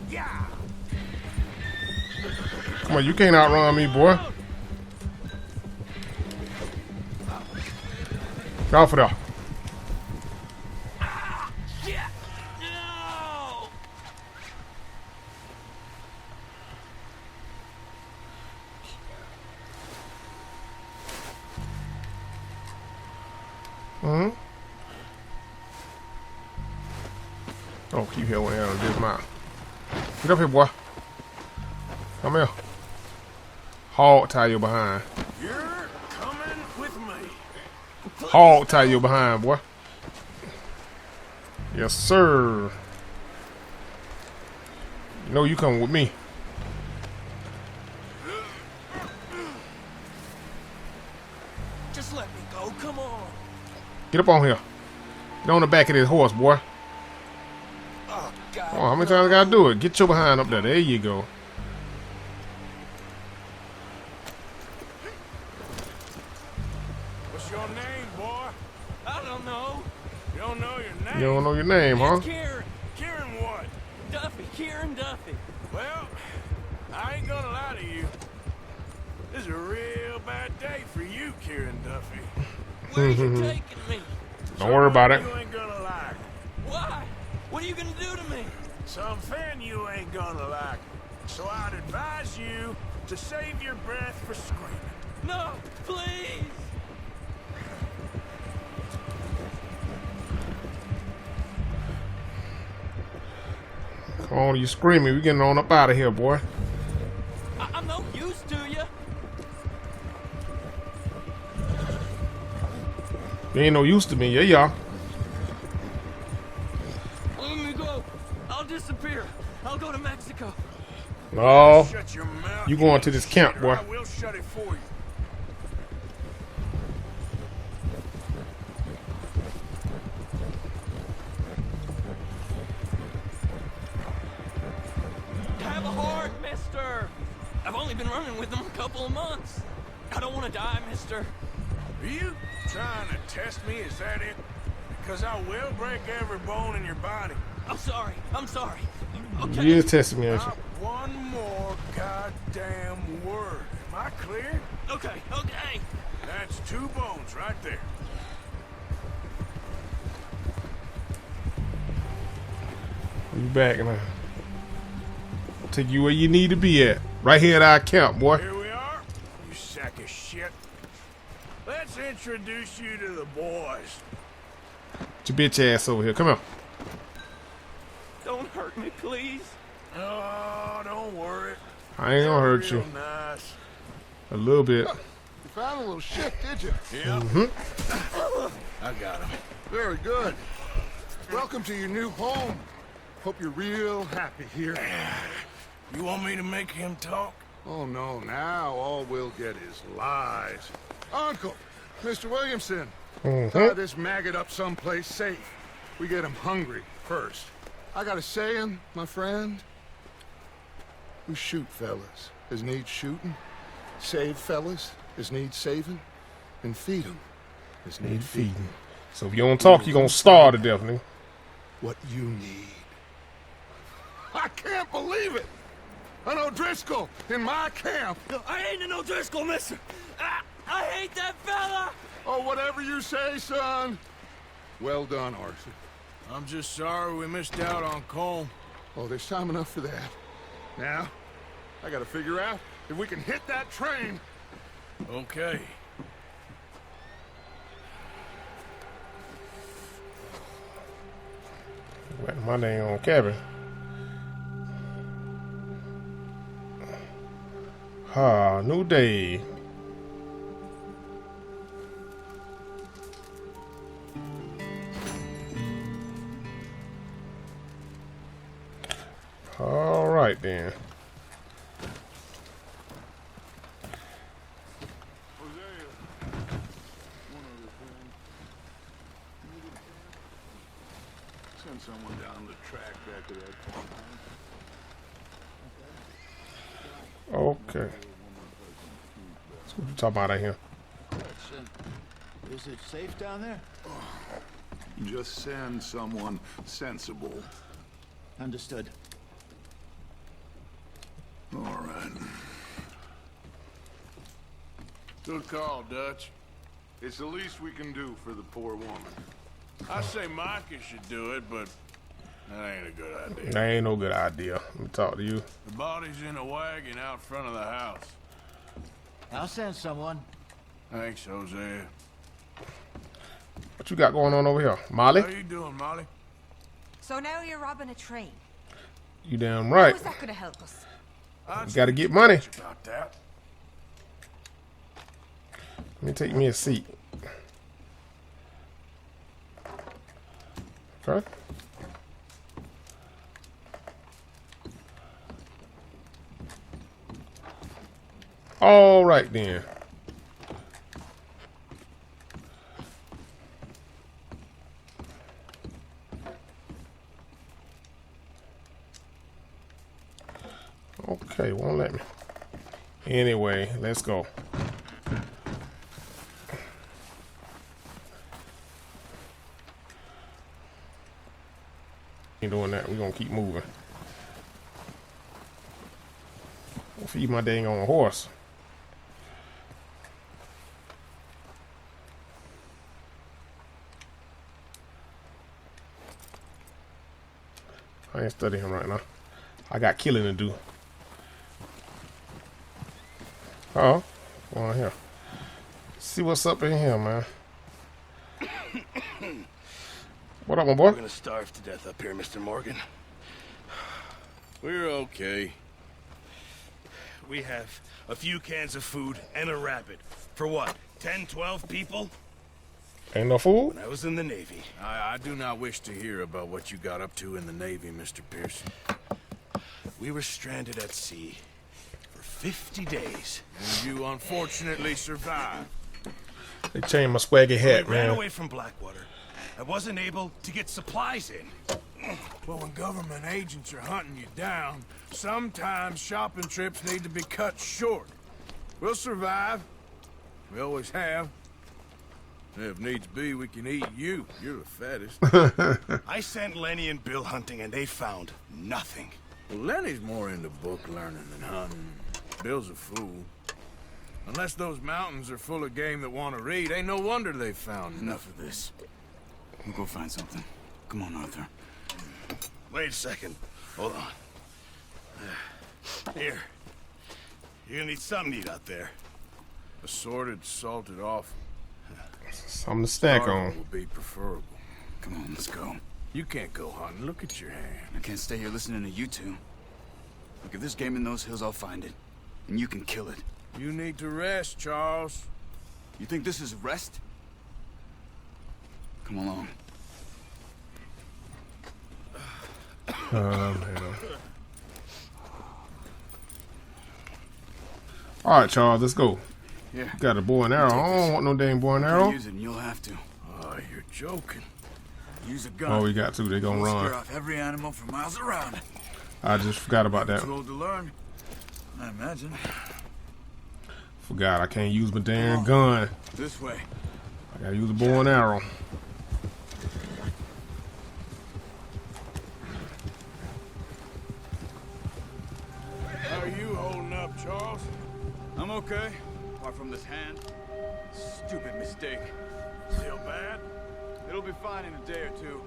Yeah. Come on, you can't outrun me, boy. Get off of there. Oh, keep here when you're on this mount. Get up here, boy. Come here. Hog tie you behind. You're coming with me. Hog tie you behind, boy. Yes, sir. You know you coming with me. Just let me go. Come on. Get up on here. Get on the back of this horse, boy. Oh, God. Oh, how many times I gotta do it? Get your behind up there. There you go. What's your name, boy? I don't know. You don't know your name? You don't know your name, huh? It's Kieran. Kieran what? Duffy. Kieran Duffy. Well, I ain't gonna lie to you. This is a real bad day for you, Kieran Duffy. Where's you taking me? Don't worry about it. You ain't gonna like. Why? What are you gonna do to me? Something you ain't gonna like. So I'd advise you to save your breath for screaming. No, please. Come on, you screaming. We getting on up out of here, boy. I'm no use to you. You ain't no use to me. Yeah, y'all. Let me go. I'll disappear. I'll go to Mexico. No. Shut your mouth. You going to this camp, boy. I will shut it for you. Have a heart, mister. I've only been running with them a couple of months. I don't want to die, mister. Are you trying to test me? Is that it? Because I will break every bone in your body. I'm sorry. I'm sorry. Okay. You is testing me, ain't you? Not one more goddamn word. Am I clear? Okay. Okay. That's 2 bones right there. You back now. I'll take you where you need to be at. Right here at our camp, boy. Here we are, you sack of shit. Let's introduce you to the boys. Get your bitch ass over here. Come on. Don't hurt me, please. Oh, don't worry. I ain't gonna hurt you. Real nice. A little bit. You found a little shit, did you? Yeah. I got him. Very good. Welcome to your new home. Hope you're real happy here. You want me to make him talk? Oh, no. Now all we'll get is lies. Uncle, Mr. Williamson, tie this maggot up someplace safe. We get him hungry first. I got a saying, my friend. We shoot fellas as need shooting, save fellas as need saving, and feed them as need feeding. So if you don't talk, you gonna starve to death, nigga. What you need. I can't believe it! An O'Driscoll in my camp! I ain't an O'Driscoll, mister. I hate that fella. Oh, whatever you say, son. Well done, Arthur. I'm just sorry we missed out on Colm. Oh, there's time enough for that. Now, I gotta figure out if we can hit that train. Okay. Wet my dang on cabin. Ah, new day. All right then. Send someone down the track back to that farm. Okay. So what you talking about out here? Is it safe down there? Just send someone sensible. Understood. All right. Good call, Dutch. It's the least we can do for the poor woman. I say Micah should do it, but that ain't a good idea. That ain't no good idea. Let me talk to you. The body's in a wagon out front of the house. I'll send someone. Thanks, Hosea. What you got going on over here? Molly? How you doing, Molly? So now you're robbing a train. You damn right. How is that gonna help us? You gotta get money. About that. Let me take me a seat. Okay. All right then. Okay, won't let me. Anyway, let's go. Ain't doing that. We're gonna keep moving. I'll feed my dang on horse. I ain't studying him right now. I got killing to do. Oh, on here. See what's up in here, man. What up, my boy? We're gonna starve to death up here, Mr. Morgan. We're okay. We have a few cans of food and a rabbit. For what, 10, 12 people? Ain't no food? When I was in the Navy. I do not wish to hear about what you got up to in the Navy, Mr. Pearson. We were stranded at sea for 50 days. And you unfortunately survived. They changed my swaggy hat, We ran man. away from Blackwater. I wasn't able to get supplies in. But when government agents are hunting you down, sometimes shopping trips need to be cut short. We'll survive. We always have. If needs be, we can eat you. You're the fattest. I sent Lenny and Bill hunting, and they found nothing. Well, Lenny's more into book learning than hunting. Bill's a fool. Unless those mountains are full of game that want to read, ain't no wonder they found Enough of this. We'll go find something. Come on, Arthur. Wait a second. Hold on. Here. You're gonna need something to eat out there. Assorted, salted offal. Something to stack Starving on. would be preferable. Come on, let's go. You can't go hunting. Look at your hand. I can't stay here listening to you two. Look, if there's game in those hills, I'll find it. And you can kill it. You need to rest, Charles. You think this is rest? Come along. Man. All right, Charles, let's go. Here. Got a bow and arrow. I don't want no damn bow and You arrow. can use it, and you'll have to. Oh, you're joking. Use a gun. Oh, we got to. They gonna We'll scare run. off every animal for miles around. I just forgot about that. Too old to learn, I imagine. Forgot I can't use my damn gun. This way. I gotta use a bow and arrow. How are you holding up, Charles? I'm okay. Apart from this hand. Stupid mistake. Still bad? It'll be fine in a day or two.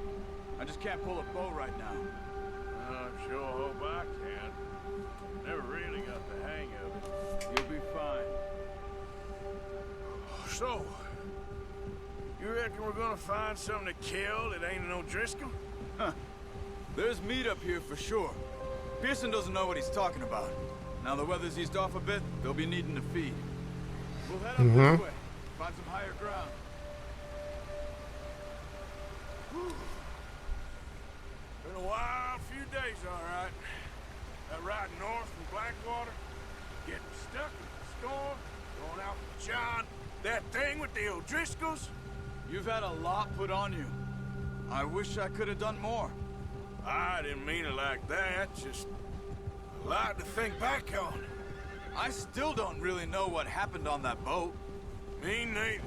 I just can't pull a bow right now. I sure hope I can. Never really got the hang of it. You'll be fine. So, you reckon we're gonna find something to kill that ain't no Driscoll? Huh. There's meat up here for sure. Pearson doesn't know what he's talking about. Now the weather's eased off a bit, they'll be needing to feed. We'll head up this way. Find some higher ground. Been a wild few days, all right. That ride north from Blackwater, getting stuck in the storm, going out with John, that thing with the O'Driscolls. You've had a lot put on you. I wish I could have done more. I didn't mean it like that, just a lot to think back on. I still don't really know what happened on that boat. Me neither.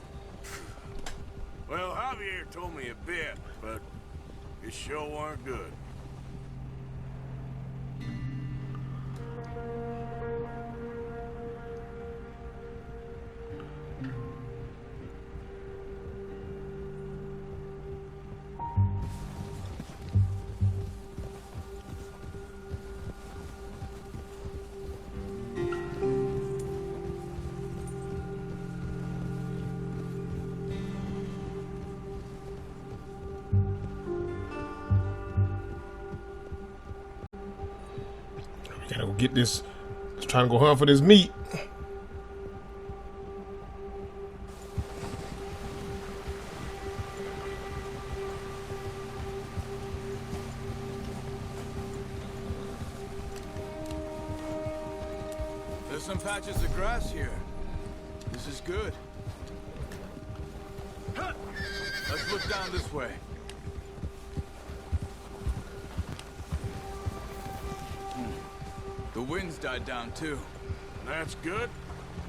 Well, Javier told me a bit, but it sure weren't good. Gotta go get this. Just trying to go hunt for this meat. There's some patches of grass here. This is good. Let's look down this way. The wind's died down too. That's good.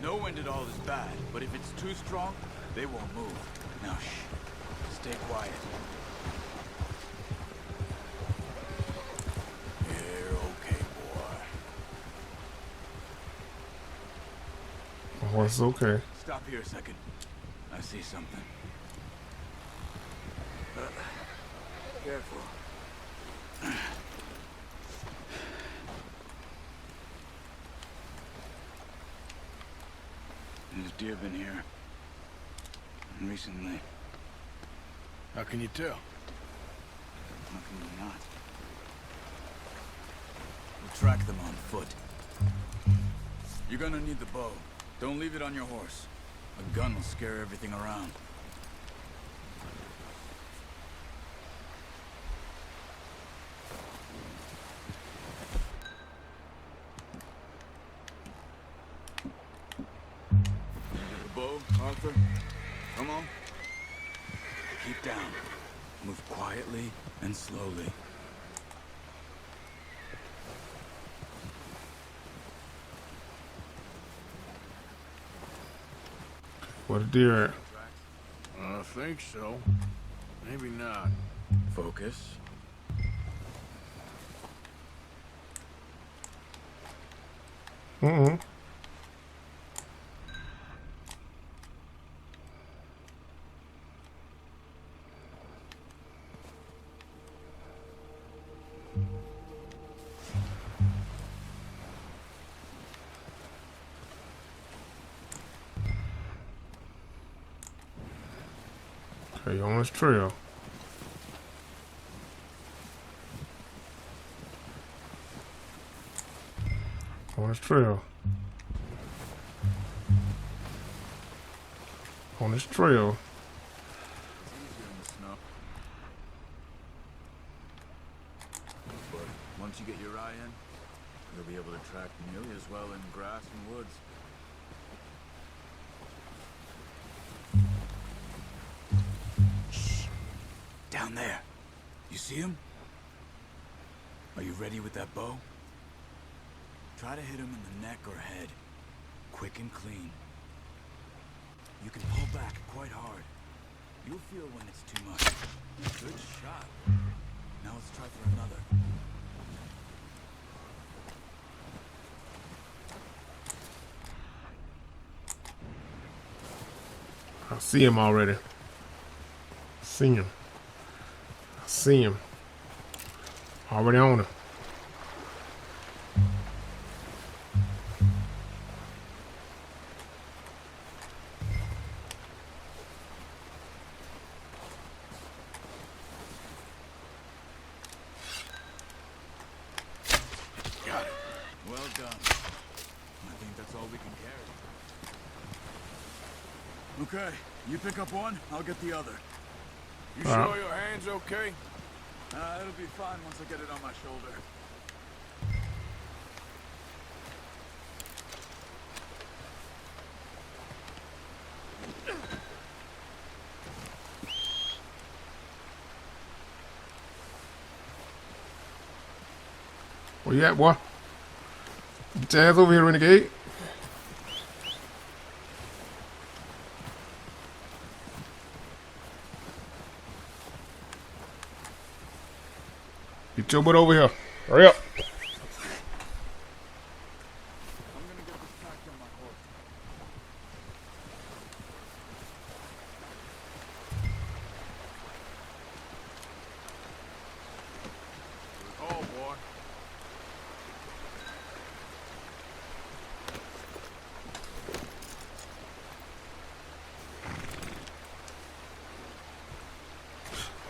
No wind at all is bad, but if it's too strong, they won't move. Now shh. Stay quiet. You're okay, boy. Oh, it's okay. Stop here a second. I see something. Careful. There's deer been here. Recently. How can you tell? How can you not? We'll track them on foot. You're gonna need the bow. Don't leave it on your horse. A gun will scare everything around. bow, Arthur. Come on. Keep down. Move quietly and slowly. What a deer at? I think so. Maybe not. Focus. Mm-hmm. Okay, on this trail. On this trail. On this trail. It's easier in the snow. But once you get your eye in, you'll be able to track nearly as well in grass and woods. Shh. Down there. You see him? Are you ready with that bow? Try to hit him in the neck or head. Quick and clean. You can pull back quite hard. You'll feel when it's too much. Good shot. Now let's try for another. I see him already. See him. I see him. Already on him. Got it. Well done. I think that's all we can carry. Okay, you pick up one, I'll get the other. You sure your hand's okay? It'll be fine once I get it on my shoulder. Where you at, boy? Get your ass over here, renegade. Get your butt over here. Hurry up. I'm gonna get this packed on my horse. Oh, boy.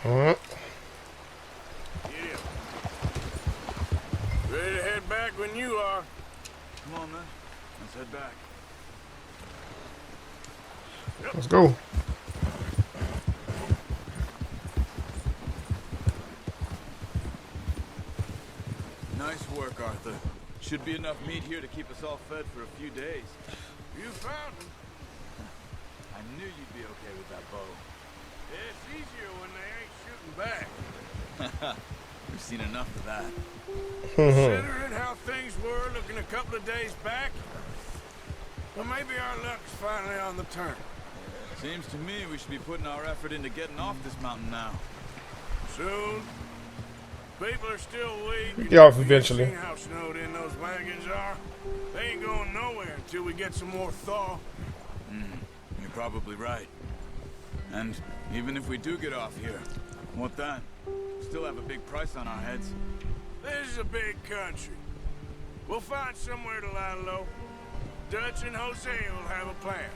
Huh? Yeah. Ready to head back when you are. Come on, then. Let's head back. Let's go. Nice work, Arthur. Should be enough meat here to keep us all fed for a few days. You found him. I knew you'd be okay with that bow. It's easier when they ain't shooting back. We've seen enough of that. Considering how things were looking a couple of days back, well, maybe our luck's finally on the turn. Seems to me we should be putting our effort into getting off this mountain now. Soon. People are still weak. Get off eventually. Seen how snowed in those wagons are. They ain't going nowhere until we get some more thaw. You're probably right. And even if we do get off here, what then? We still have a big price on our heads. This is a big country. We'll find somewhere to lie low. Dutch and Jose will have a plan.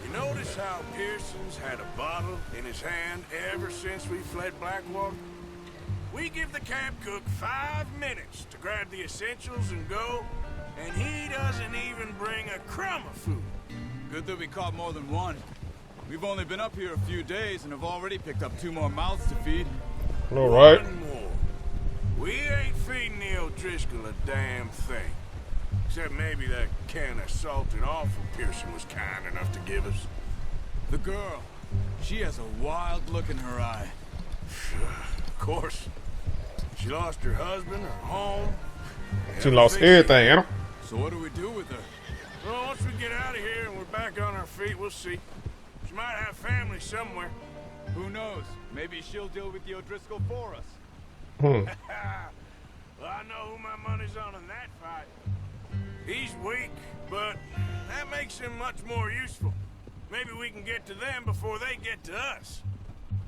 You notice how Pearson's had a bottle in his hand ever since we fled Blackwater? We give the camp cook 5 minutes to grab the essentials and go, and he doesn't even bring a crumb of food. Good that we caught more than one. We've only been up here a few days and have already picked up 2 more mouths to feed. All right. One more. We ain't feeding the O'Driscolls Driscoll a damn thing. Except maybe that can of salt and offal Pearson was kind enough to give us. The girl. She has a wild look in her eye. Of course. She lost her husband, her home. She lost everything, Adam. So what do we do with her? Well, once we get out of here and we're back on our feet, we'll see. She might have family somewhere. Who knows? Maybe she'll deal with the O'Driscoll for us. Well, I know who my money's on in that fight. He's weak, but that makes him much more useful. Maybe we can get to them before they get to us.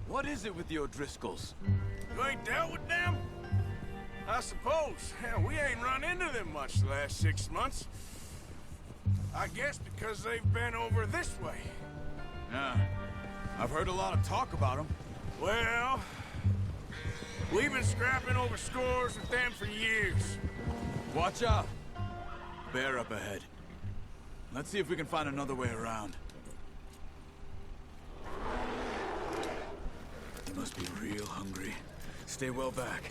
What is it with the O'Driscolls? You ain't dealt with them? I suppose. Hell, we ain't run into them much the last 6 months. I guess because they've been over this way. Yeah. I've heard a lot of talk about them. Well, we've been scrapping over scores with them for years. Watch out. Bear up ahead. Let's see if we can find another way around. He must be real hungry. Stay well back.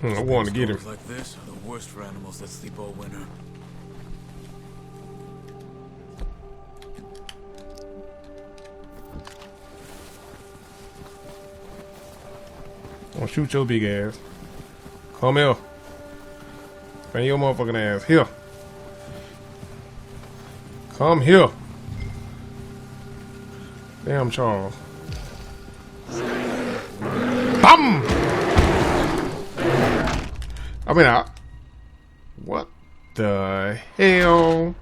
I want to get him. Like this are the worst for animals that sleep all winter. I'll shoot your big ass. Come here. Bring your motherfucking ass here. Come here. Damn, Charles. Bam! I mean, what the hell?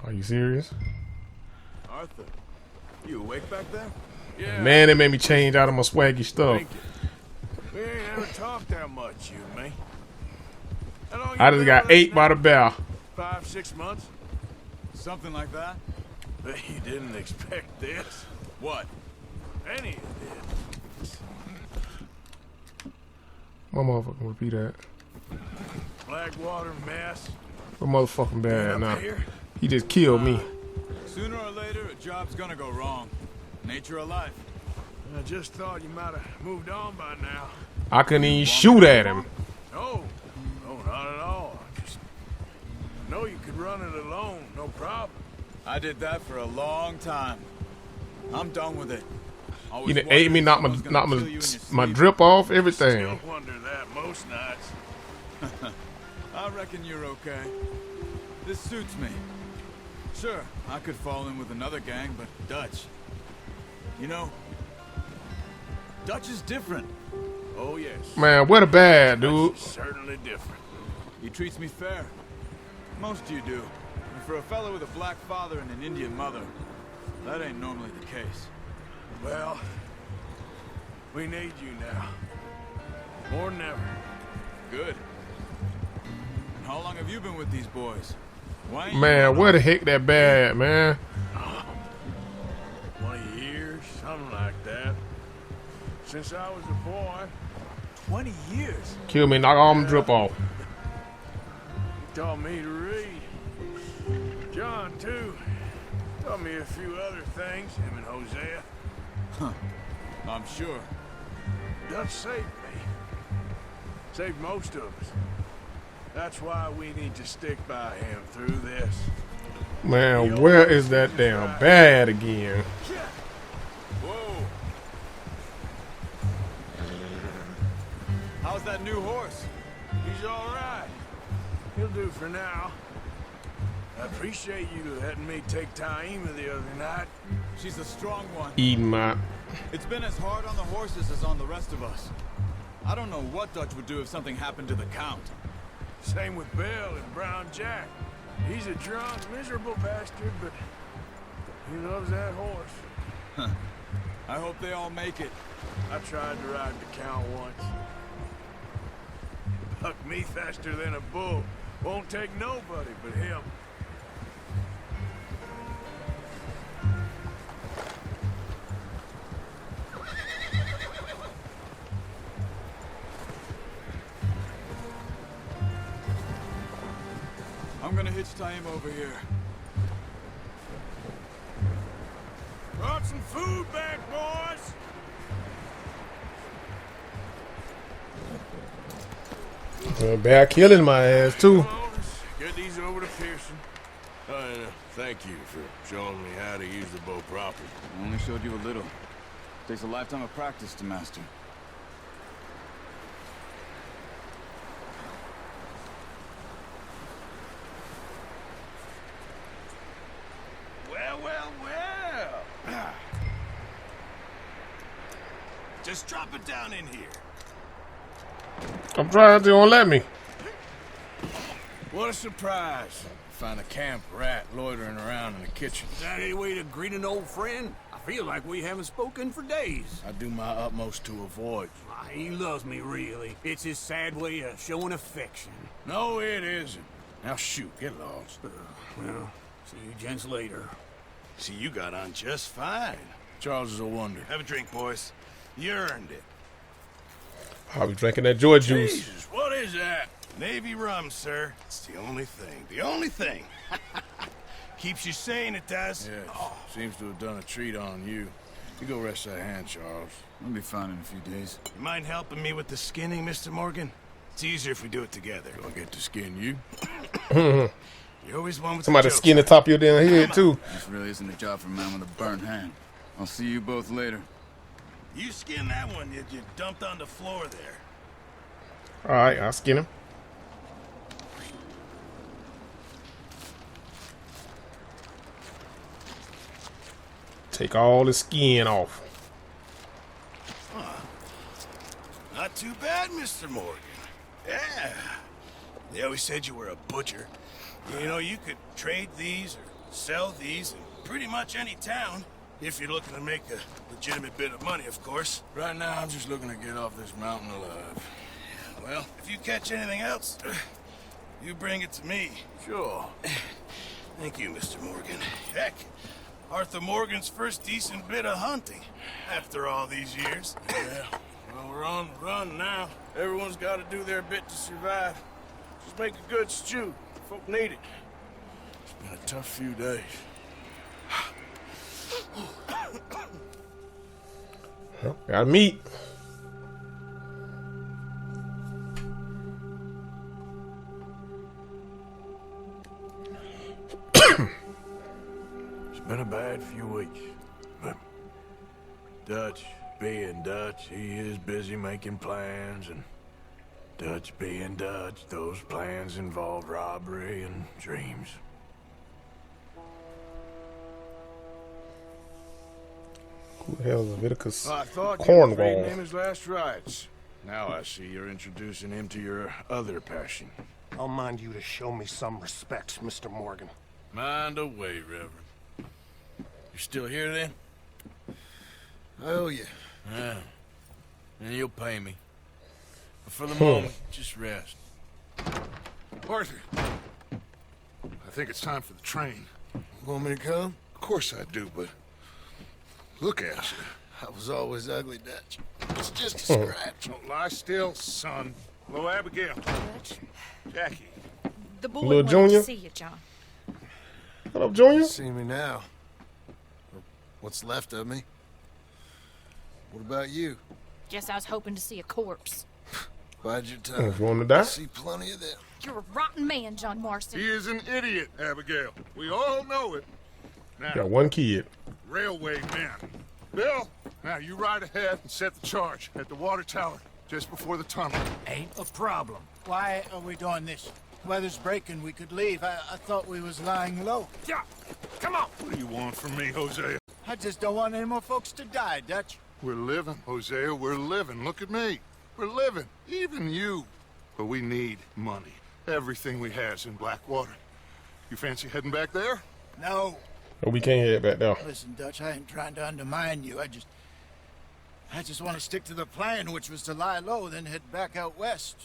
Are you serious? Arthur, you awake back there? Yeah. Man, it made me change out of my swaggy stuff. Thank you. We ain't ever talked that much, you and me. How long I you just been got with us ate by now? the bear. 5, 6 months? Something like that? But you didn't expect this. What? Any of this. My motherfucking repeat that. Blackwater mess. What motherfucking bad Up now? here? He just killed me. Sooner or later, a job's gonna go wrong. Nature of life. I just thought you might have moved on by now. I couldn't even shoot at him. No, not at all. I just know you could run it alone, no problem. I did that for a long time. I'm done with it. You done ate me, knock my drip off, everything. Still wonder that most nights. I reckon you're okay. This suits me. Sure, I could fall in with another gang, but Dutch. You know, Dutch is different. Oh, yes. Man, what a bad dude. Certainly different. He treats me fair. Most of you do. And for a fellow with a black father and an Indian mother, that ain't normally the case. Well, we need you now. More than ever. Good. And how long have you been with these boys? Why ain't Man, you where the heck that bad, man? 20 years, something like that. Since I was a boy. 20 years? Kill me, knock all my drip off. He taught me to read. John, too. Taught me a few other things, him and Hosea. Huh. I'm sure. Dutch saved me. Saved most of us. That's why we need to stick by him through this. Man, where is that damn bad again? Whoa. How's that new horse? He's all right. He'll do for now. I appreciate you letting me take Taima the other night. She's a strong one. Eating my... It's been as hard on the horses as on the rest of us. I don't know what Dutch would do if something happened to the Count. Same with Bill and Brown Jack. He's a drunk, miserable bastard, but he loves that horse. Huh. I hope they all make it. I tried to ride the Count once. He bucked me faster than a bull. Won't take nobody but him. I'm gonna hitch Taima over here. Brought some food back, boys. Bear killing my ass too. Come on, let's get these over to Pearson. And thank you for showing me how to use the bow properly. I only showed you a little. Takes a lifetime of practice to master. Well, well, well. Just drop it down in here. I'm trying to, don't let me. What a surprise. Find a camp rat loitering around in the kitchen. Is that any way to greet an old friend? I feel like we haven't spoken for days. I do my utmost to avoid. He loves me, really. It's his sad way of showing affection. No, it isn't. Now shoot, get lost. Well, see you gents later. See, you got on just fine. Charles is a wonder. Have a drink, boys. You earned it. I'll be drinking that joy juice. Jesus, what is that? Navy rum, sir. It's the only thing. The only thing. Keeps you sane, it does. Yes, seems to have done a treat on you. You go rest that hand, Charles. I'll be fine in a few days. You mind helping me with the skinning, Mr. Morgan? It's easier if we do it together. Do I get to skin you? You're always one with Somebody the jokes. skin the top of your damn head too. This really isn't a job for a man with a burnt hand. I'll see you both later. You skinned that one you dumped on the floor there. All right, I'll skin him. Take all the skin off. Not too bad, Mr. Morgan. Yeah. They always said you were a butcher. You know, you could trade these or sell these in pretty much any town. If you're looking to make a legitimate bit of money, of course. Right now, I'm just looking to get off this mountain alive. Well, if you catch anything else, you bring it to me. Sure. Thank you, Mr. Morgan. Heck, Arthur Morgan's first decent bit of hunting after all these years. Yeah. Well, we're on the run now. Everyone's got to do their bit to survive. Just make a good stew. Folk need it. It's been a tough few days. Well, got meat. It's been a bad few weeks, but Dutch being Dutch, he is busy making plans, and Dutch being Dutch, those plans involve robbery and dreams. Who the hell is Leviticus I thought you were feeding Cornwall? him his last rites. Now I see you're introducing him to your other passion. I'll mind you to show me some respect, Mr. Morgan. Mind away, Reverend. You still here then? I owe you. Yeah. And you'll pay me. But for the moment, just rest. Arthur, I think it's time for the train. Want me to come? Of course I do, but look at you. I was always ugly, Dutch. It's just a scratch. Don't lie still, son. Hello, Abigail. Jackie. The boy Little wanted Junior? to see you, John. What up, Junior? See me now. Or what's left of me. What about you? Guess I was hoping to see a corpse. Bide your time. You want to die? I see plenty of them. You're a rotten man, John Marston. He is an idiot, Abigail. We all know it. Now, Got one kid. railway man. Bill, now you ride ahead and set the charge at the water tower just before the tunnel. Ain't a problem. Why are we doing this? Weather's breaking. We could leave. I thought we was lying low. Yeah, come on. What do you want from me, Hosea? I just don't want any more folks to die, Dutch. We're living, Hosea. We're living. Look at me. We're living. Even you. But we need money. Everything we has in Blackwater. You fancy heading back there? No. Oh, we can't head back there. Listen, Dutch, I ain't trying to undermine you. I just want to stick to the plan, which was to lie low, then head back out west.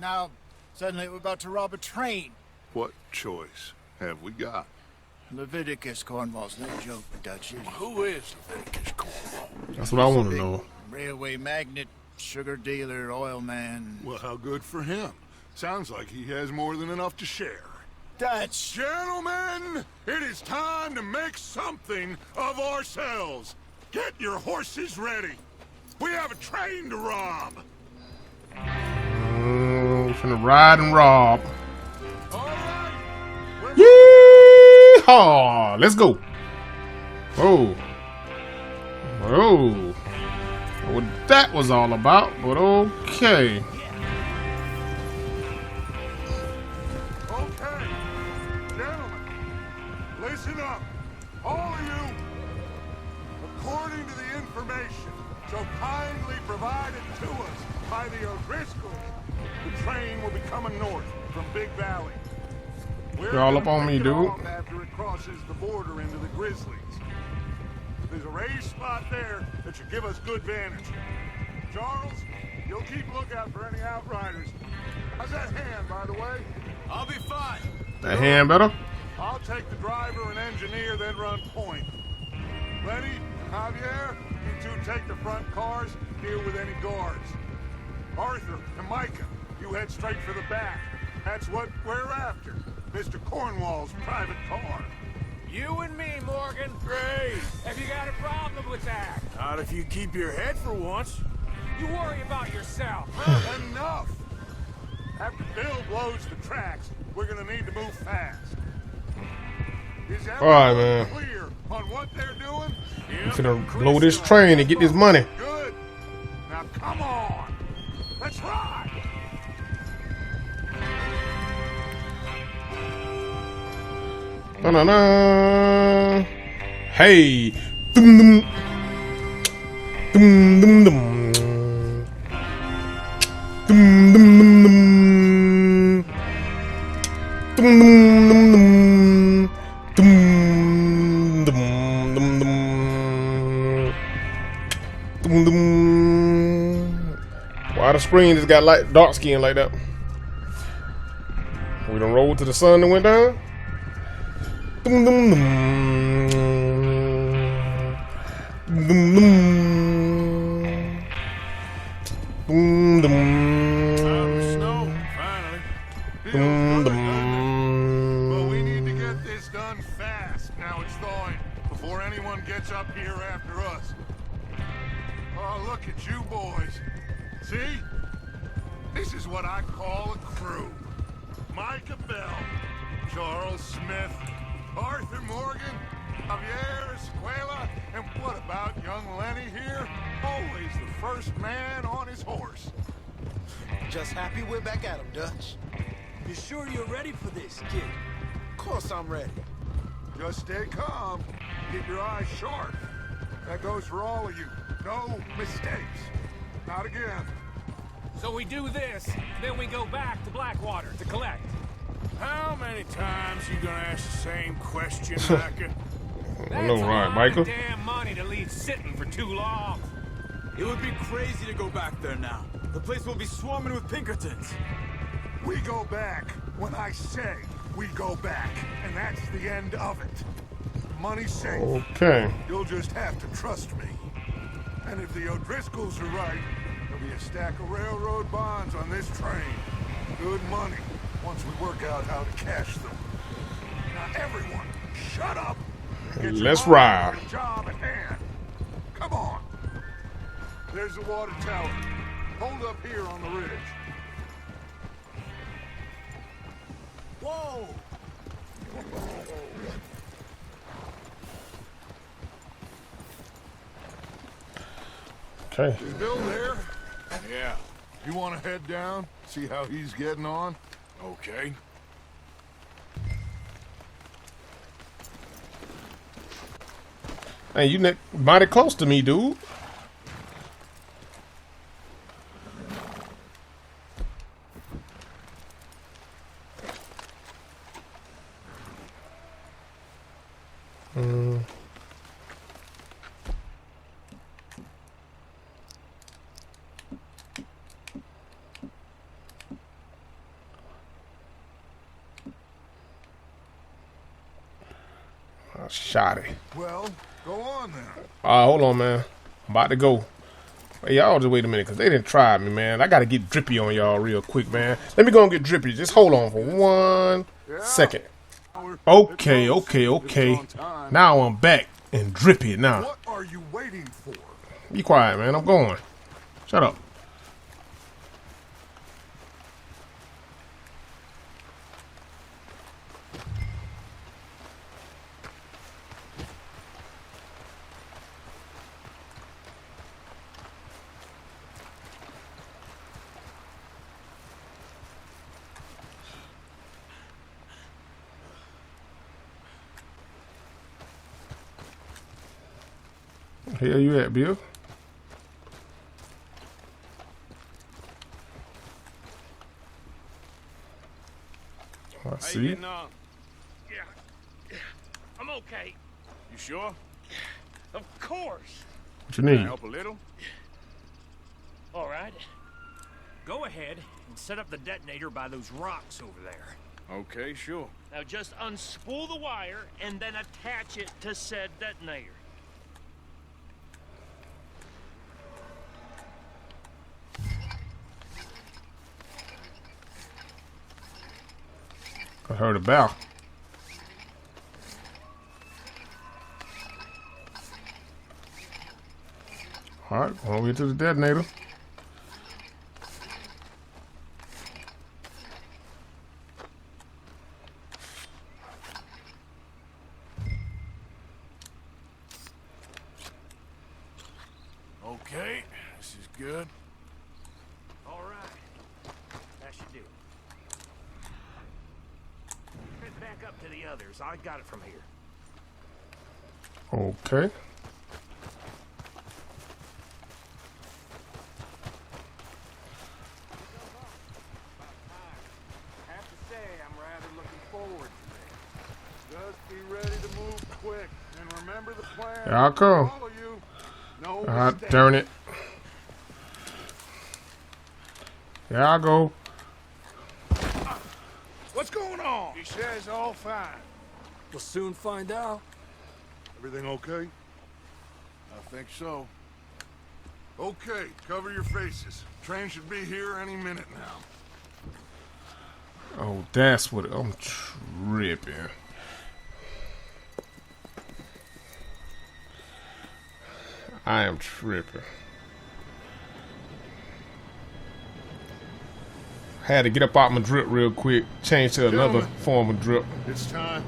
Now, suddenly we're about to rob a train. What choice have we got? Leviticus Cornwall's no joke, Dutch. Who is Leviticus Cornwall? That's what I want to know. Railway magnate, sugar dealer, oil man. Well, how good for him. Sounds like he has more than enough to share. Dutch. Gentlemen, it is time to make something of ourselves. Get your horses ready. We have a train to rob. Finna ride and rob. All right. Yeehaw! Let's go. Whoa. Whoa. What that was all about, but okay. Okay. Gentlemen, listen up. All of you. According to the information so kindly provided to us by the O'Driscolls, the train will be coming north from Big Valley. You're all up on me, dude. After it crosses the border into the Grizzlies. There's a raised spot there that should give us good vantage. Charles, you'll keep lookout for any outriders. How's that hand, by the way? I'll be fine. That hand better? I'll take the driver and engineer, then run point. Lenny, Javier, you two take the front cars, deal with any guards. Arthur and Micah, you head straight for the back. That's what we're after. Mr. Cornwall's private car. You and me, Morgan. Great. Have you got a problem with that? Not if you keep your head for once. You worry about yourself. Enough! After Bill blows the tracks, we're gonna need to move fast. Is Alright, man. clear on what they're doing? I'm finna blow this train and get this money. Good. Now come on. Let's ride. Na-na-na. Hey. Dum dum. Dum dum dum. Dum dum dum dum. Dum dum dum dum. Dum dum dum dum. Dum dum. Why the screen just got light dark skin like that? We done rolled to the sun and went down. Dum dum dum. Dum dum. Dum dum. Snow, finally. Dum dum. But we need to get this done fast. Now it's thawing before anyone gets up here after us. Oh, look at you boys. See? This is what I call a crew. Micah Bell, Charles Smith, Arthur Morgan, Javier Escuela, and what about young Lenny here? Always the first man on his horse. Just happy we're back at him, Dutch. You sure you're ready for this, kid? Of course I'm ready. Just stay calm. Keep your eyes sharp. That goes for all of you. No mistakes. Not again. So we do this, then we go back to Blackwater to collect. How many times you gonna ask the same question, Micah? I know, right, Michael? Damn money to leave sitting for too long. It would be crazy to go back there now. The place will be swarming with Pinkertons. We go back when I say we go back, and that's the end of it. Money's safe. Okay. You'll just have to trust me. And if the O'Driscolls are right, there'll be a stack of railroad bonds on this train. Good money, once we work out how to cash them. Now everyone, shut up. Get your Let's mind ride. on the job at hand. Come on. There's the water tower. Hold up here on the ridge. Whoa! Okay. Is Bill there? Yeah. You want to head down? See how he's getting on? Okay. Hey, you mighty close to me, dude. Shot it. Well, go on then. Hold on, man. I'm about to go. Hey, y'all just wait a minute, because they didn't try me, man. I got to get drippy on y'all real quick, man. Let me go and get drippy. Just hold on for 1 second. Okay. Now I'm back and drippy now. What are you waiting for? Be quiet, man. I'm going. Shut up. Where you at, Bill? I see. Yeah, I'm okay. You sure? Of course. What you need? Can I help a little? All right. Go ahead and set up the detonator by those rocks over there. Okay, sure. Now just unspool the wire and then attach it to said detonator. I heard a bell. Alright, on we to the detonator. Okay, this is good. All right. That should do it. Head back up to the others. I got it from here. Okay. I have to say, I'm rather looking forward to this. Just be ready to move quick and remember the plan. Here I come. Follow you. No Ah, mistake. darn it. Here I go. What's going on? He says all fine. We'll soon find out. Everything okay? I think so. Okay, cover your faces. Train should be here any minute now. Oh, that's what I'm tripping. I am tripping. Had to get up out my drip real quick, change to another form of drip. It's time.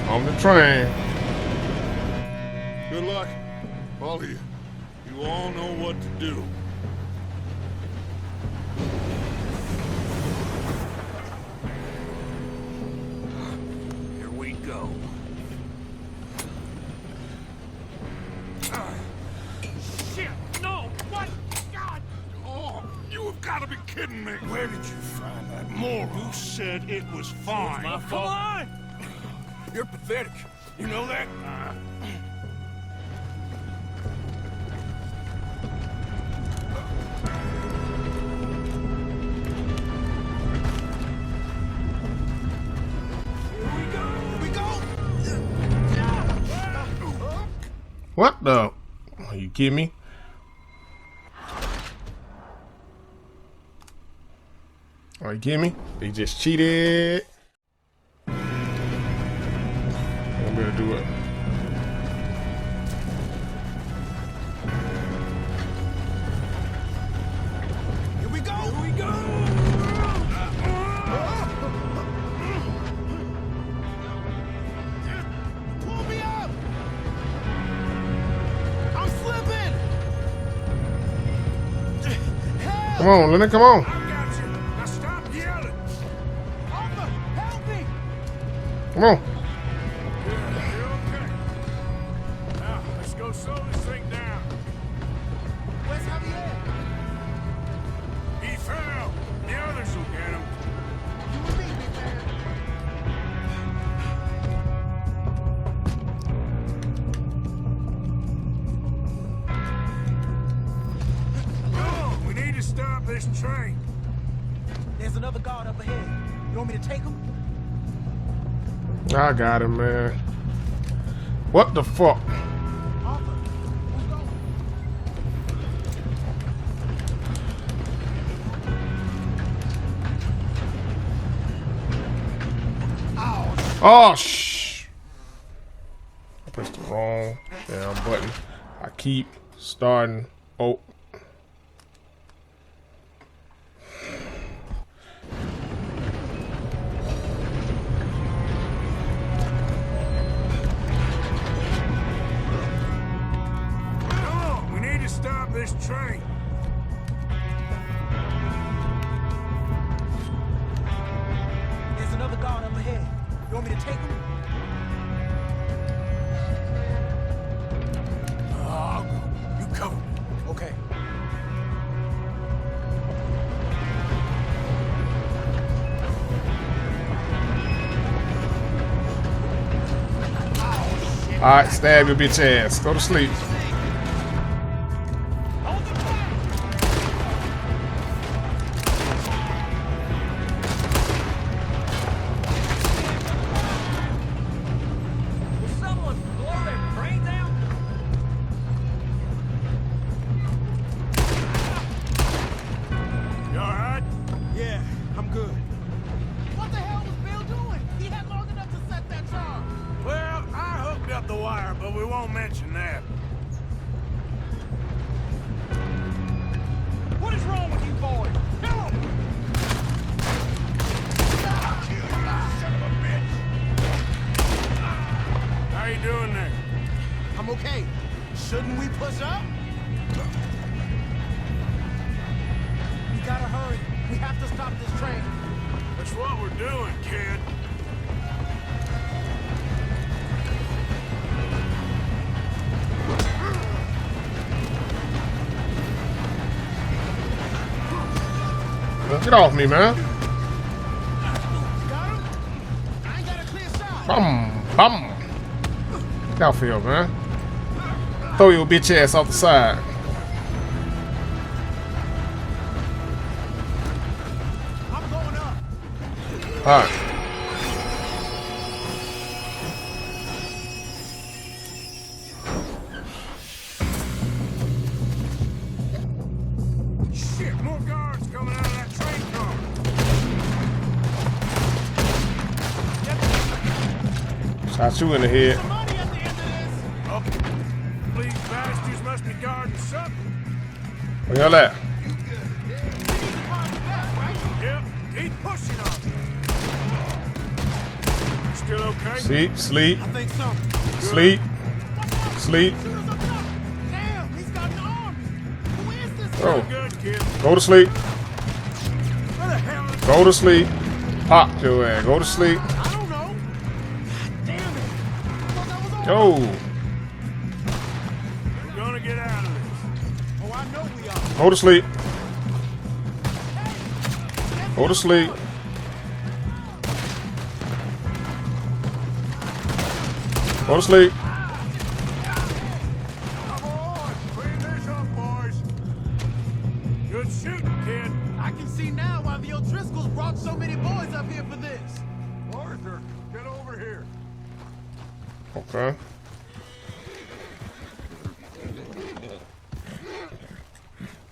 On the train. Good luck, all of you. You all know what to do. Here we go. Shit! No! What? God! Oh, you have got to be kidding me. Where did you find that moron? You said it was fine. My fault. Come on! You're pathetic. You know that? What the? Are you kidding me? Are you kidding me? They just cheated. I'm gonna do it. Here we go! Here we go! Pull me up! I'm slipping! Help! Come on, Leonard, come on. I got you. Now stop yelling! Arthur, help me! Come on. You're okay. Now, let's go slow this thing down. Where's Javier? He fell. The others will get him. You will leave me, man. We need to stop this train. There's another guard up ahead. You want me to take him? I got him, man. What the fuck? Oh, shh. I pressed the wrong damn button. I keep starting. Oh. We need to stop this train. There's another guard up ahead. You want me to take him? I'll go. You cover me. Okay. Alright, stab your bitch ass. Go to sleep. Will someone blow their brains out? You alright? Yeah, I'm good. What the hell was Bill doing? He had long enough to set that charge. Well, I hooked up the wire, but we won't mention that. What is wrong with you boys? Kill him! How you doing there? I'm okay. Shouldn't we push up? We gotta hurry. We have to stop this train. That's what we're doing, kid. Get off me, man. Got him? I ain't got a clear shot. Bum, bum. Get off here, man. Throw your bitch ass off the side. I'm going up. Alright. Shit, more guards coming out of that train car. Shot you in the head. Money at the end of this. Okay. These bastards must be guarding something. Where y'all at? Yep, keep pushing on. Still okay? Sleep, sleep, I think so. sleep, sleep. Damn, he's got an army. Who is this? Oh, Good, kid. go to sleep. Where the hell is... Go to sleep. Pop your ass. Go to sleep. I don't know. Damn it. Yo. We're gonna get out of this. Oh, I know we are. Go to sleep. Go to sleep. Go to sleep. Come on, clean this up, boys. Good shooting, kid. I can see now why the O'Driscolls brought so many boys up here for this. Arthur, get over here. Okay.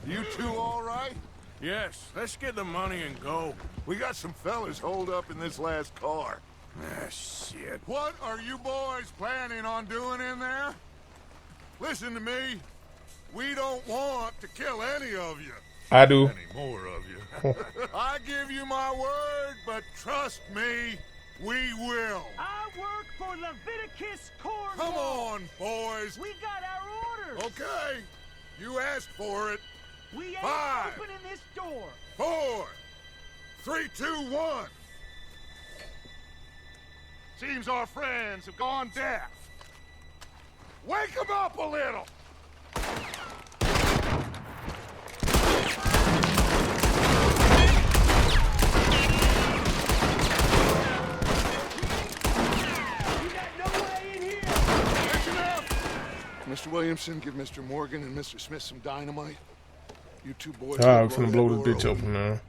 You two all right? Yes, let's get the money and go. We got some fellas holed up in this last car. Ah, shit. What are you boys planning on doing in there? Listen to me. We don't want to kill any of you. I do. Any more of you. I give you my word, but trust me, we will. I work for Leviticus Cornwall. Come on, boys. We got our orders. Okay. You asked for it. We ain't 5, opening this door. 4, 3, 2, 1. Seems our friends have gone deaf. Wake them up a little. Mr. Williamson, give Mr. Morgan and Mr. Smith some dynamite. You two boys. Alright, we're finna blow this bitch up now.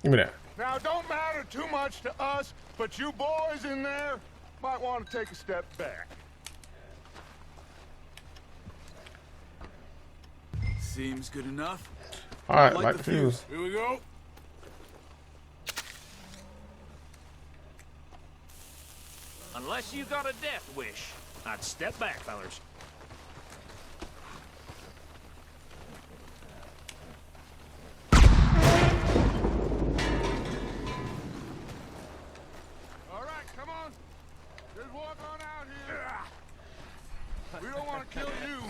Give me that. Now, it don't matter too much to us, but you boys in there might want to take a step back. Seems good enough. All right, light the fuse. Here we go. 'Cause Unless you got a death wish, I'd step back, fellers. All right, come on. Just walk on out here. We don't want to kill you.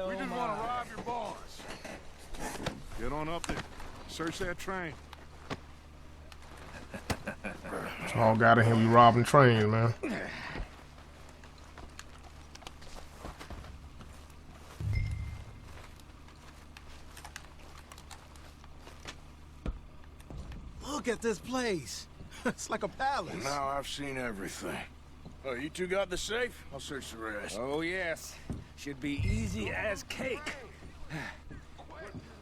We just want to rob your boss. Get on up there. Search that train. It's all got in here. We robbing trains, man. Look at this place. It's like a palace. Now I've seen everything. Oh, you two got the safe? I'll search the rest. Oh, yes. Should be easy as cake.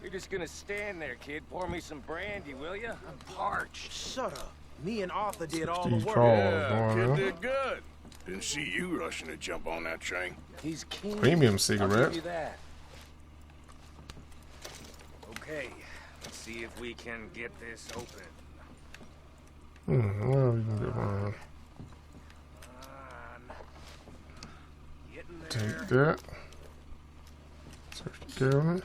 You're just gonna stand there, kid. Pour me some brandy, will you? I'm parched. Shut up. Me and Arthur did all Steve the work. Charles, Yeah, boy, kid did good. Didn't see you rushing to jump on that train. He's keen. Premium I'll cigarette. give you that. Okay, let's see if we can get this open. Well, we can get one. Take that. Search the cabinet.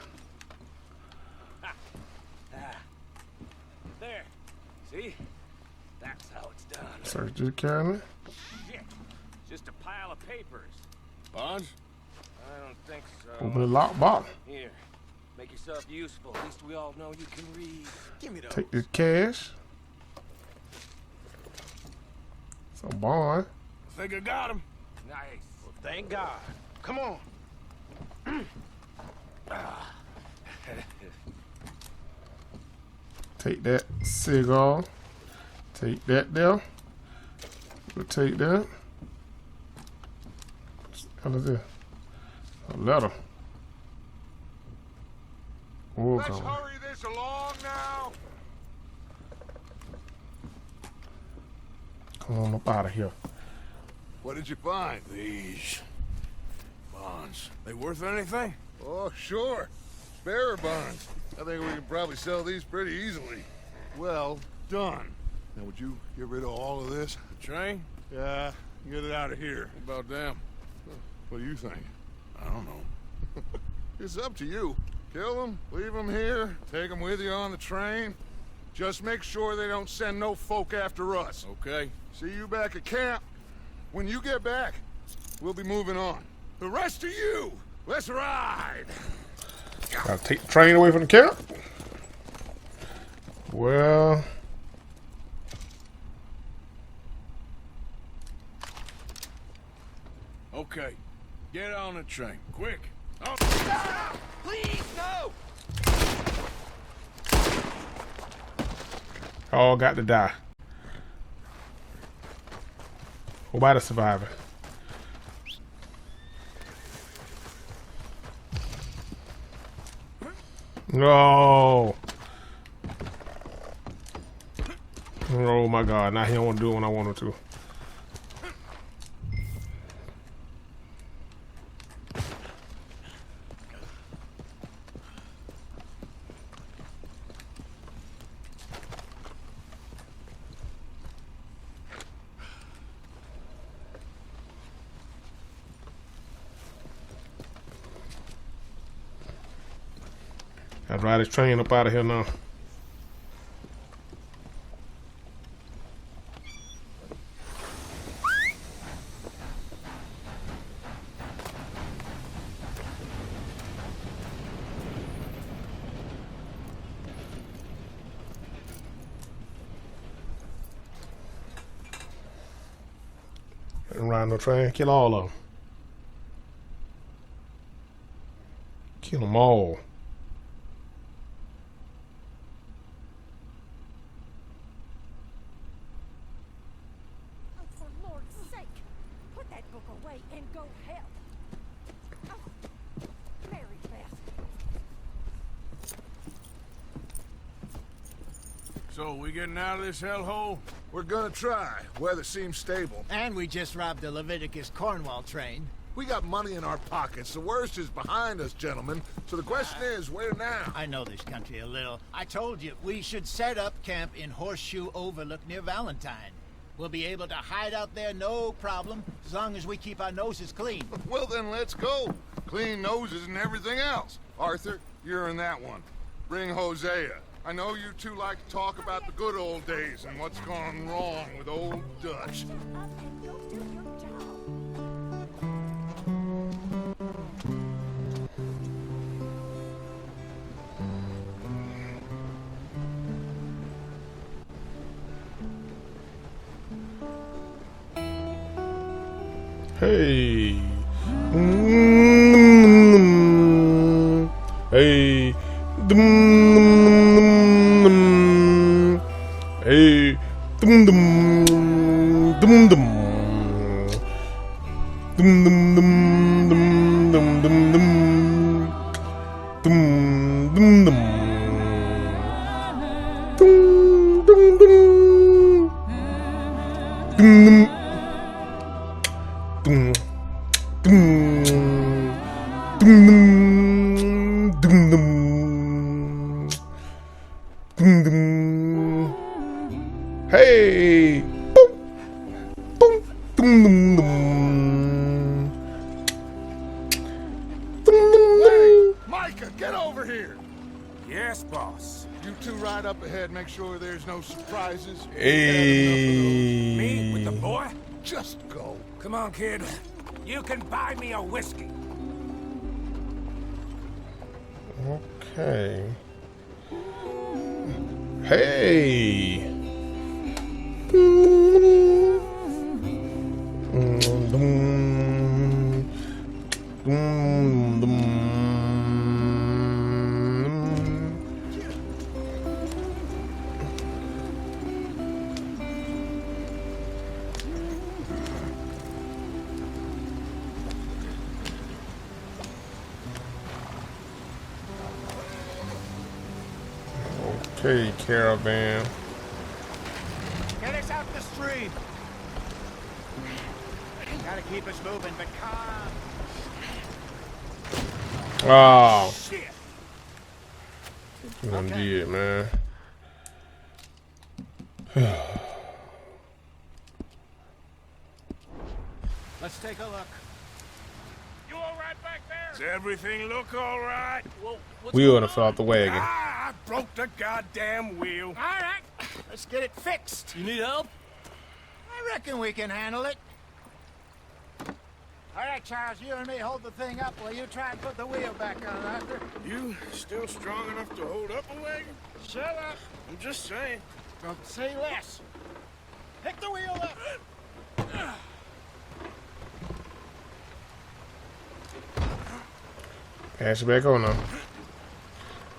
There. See? That's how it's done. Search the cabinet. Shit. Just a pile of papers. Bonds? I don't think so. Open the lock box. Here. Make yourself useful. At least we all know you can read. Give me those. Take the cash. Some bond. I think I got him. Nice. Well, thank God. Come on. Take that cigar. Take that there. We'll take that. What is this? A letter. Let's hurry this along now. Come on up out of here. What did you find? These bonds. They worth anything? Oh, sure. Bearer bonds. I think we can probably sell these pretty easily. Well done. Now, would you get rid of all of this? The train? Yeah, get it out of here. What about them? What do you think? I don't know. It's up to you. Kill them, leave them here, take them with you on the train. Just make sure they don't send no folk after us. Okay. See you back at camp. When you get back, we'll be moving on. The rest of you, let's ride. Gotta take the train away from the camp. Well, Okay. Get on the train. Quick. Oh. Stop! Please, no! all got to die. Who about the survivor? No. Oh my God! Now he don't want to do it when I want him to. I'd ride his train up out of here now. And ride no train, kill all of them. Kill them all. So, we getting out of this hellhole? We're gonna try. Weather seems stable. And we just robbed the Leviticus Cornwall train. We got money in our pockets. The worst is behind us, gentlemen. So the question is, where now? I know this country a little. I told you, we should set up camp in Horseshoe Overlook near Valentine. We'll be able to hide out there no problem, as long as we keep our noses clean. Well, then let's go. Clean noses and everything else. Arthur, you're in that one. Bring Hosea. I know you two like to talk about the good old days and what's gone wrong with old Dutch. Hey. Hey. Hey. Hey! Boom! Boom! Hey, Micah, get over here! Yes, boss. You two ride up ahead, make sure there's no surprises. Hey! Me with the boy? Just go. Come on, kid. You can buy me a whiskey. Okay. Hey! Okay, caravan. Get us out the stream. Gotta keep us moving, but calm. Oh. Shit. You done did, man. Let's take a look. You all right back there? Does everything look all right? Well, Wheel done fell out the wagon. I broke the goddamn wheel. All right, let's get it fixed. You need help? I reckon we can handle it. All right, Charles, you and me hold the thing up while you try and put the wheel back on, Arthur. You still strong enough to hold up a wagon? Shut up. I'm just saying. Don't say less. Pick the wheel up. Pass it back on now.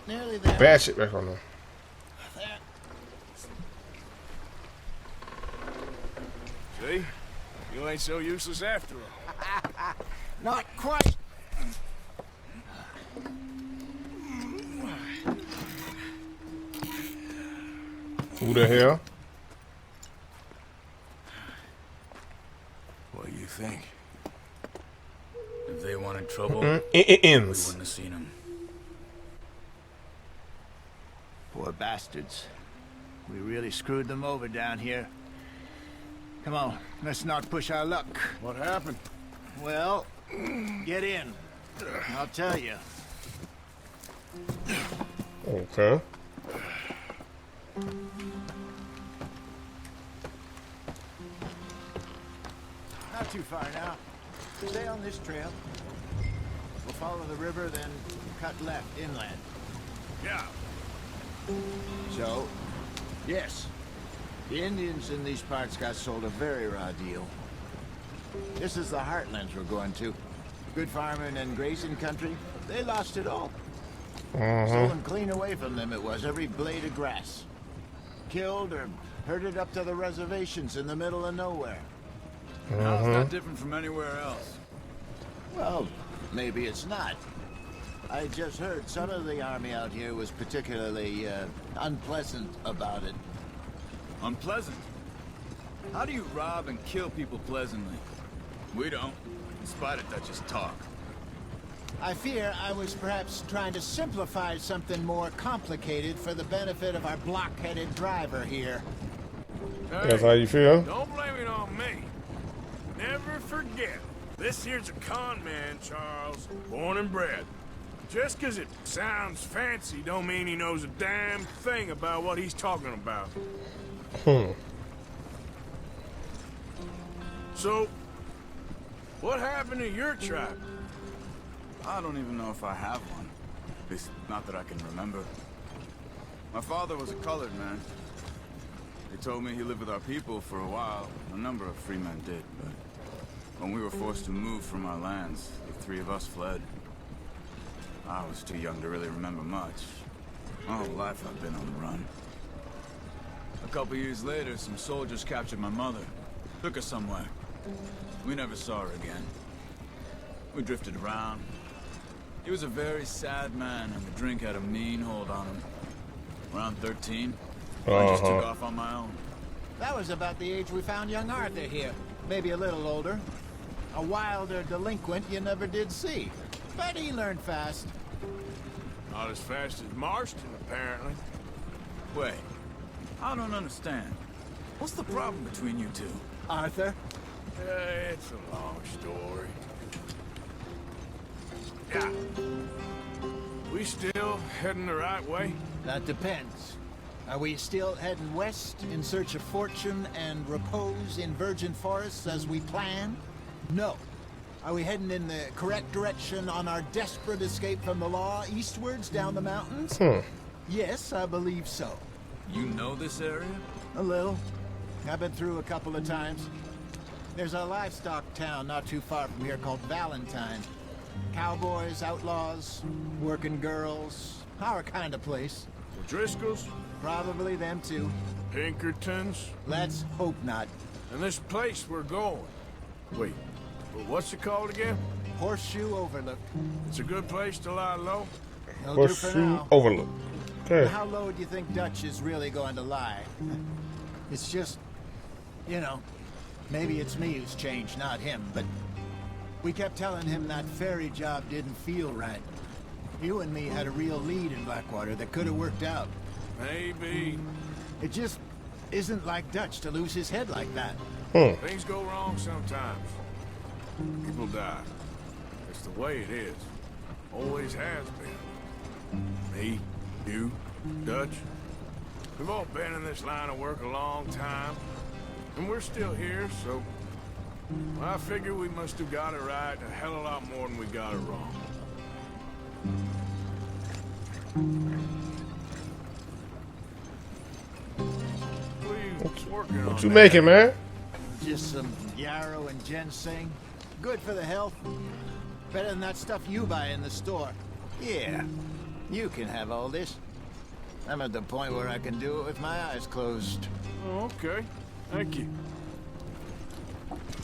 Nearly there. Bash it back on now. See? You ain't so useless after all. Not quite. Who the hell? What do you think? If they wanted trouble, It we ends. wouldn't have seen them. Poor bastards. We really screwed them over down here. Come on, let's not push our luck. What happened? Well, get in. I'll tell you. Okay. Not too far now. Stay on this trail. We'll follow the river, then cut left inland. Yeah. So, yes, the Indians in these parts got sold a very raw deal. This is the heartlands we're going to. Good farming and grazing country, they lost it all. Stolen clean away from them it was, every blade of grass. Killed or herded up to the reservations in the middle of nowhere. Now it's not different from anywhere else. Well, maybe it's not. I just heard some of the army out here was particularly unpleasant about it. Unpleasant? How do you rob and kill people pleasantly? We don't, in spite of Dutch's talk. I fear I was perhaps trying to simplify something more complicated for the benefit of our block-headed driver here. That's how you feel? Don't blame it on me. Never forget, this here's a con man, Charles, born and bred. Just 'cause it sounds fancy don't mean he knows a damn thing about what he's talking about. So, what happened to your tribe? I don't even know if I have one. At least, not that I can remember. My father was a colored man. He told me he lived with our people for a while. A number of free men did, but when we were forced to move from our lands, the three of us fled. I was too young to really remember much. My whole life I've been on the run. A couple years later, some soldiers captured my mother. Took her somewhere. We never saw her again. We drifted around. He was a very sad man, and the drink had a mean hold on him. Around 13, I just took off on my own. That was about the age we found young Arthur here. Maybe a little older. A wilder delinquent you never did see. But he learned fast. Not as fast as Marston, apparently. Wait, I don't understand. What's the problem between you two? Arthur? It's a long story. Yeah. We still heading the right way? That depends. Are we still heading west in search of fortune and repose in virgin forests as we planned? No. Are we heading in the correct direction on our desperate escape from the law eastwards down the mountains? Yes, I believe so. You know this area? A little. I've been through a couple of times. There's a livestock town not too far from here called Valentine. Cowboys, outlaws, working girls, our kind of place. Driscoll's? Probably them too. Pinkertons? Let's hope not. And this place we're going. Wait, what's it called again? Horseshoe Overlook. It's a good place to lie low? It'll do for Horseshoe now. Overlook. Okay. How low do you think Dutch is really going to lie? It's just, you know, maybe it's me who's changed, not him, but we kept telling him that ferry job didn't feel right. You and me had a real lead in Blackwater that could have worked out. Maybe. It just isn't like Dutch to lose his head like that. Things go wrong sometimes. People die. It's the way it is. Always has been. Me, you, Dutch. We've all been in this line of work a long time. And we're still here, so I figure we must have got it right a hell of a lot more than we got it wrong. What you making, man? Just some yarrow and ginseng. Good for the health. Better than that stuff you buy in the store. Yeah, you can have all this. I'm at the point where I can do it with my eyes closed. Oh, okay. Thank you.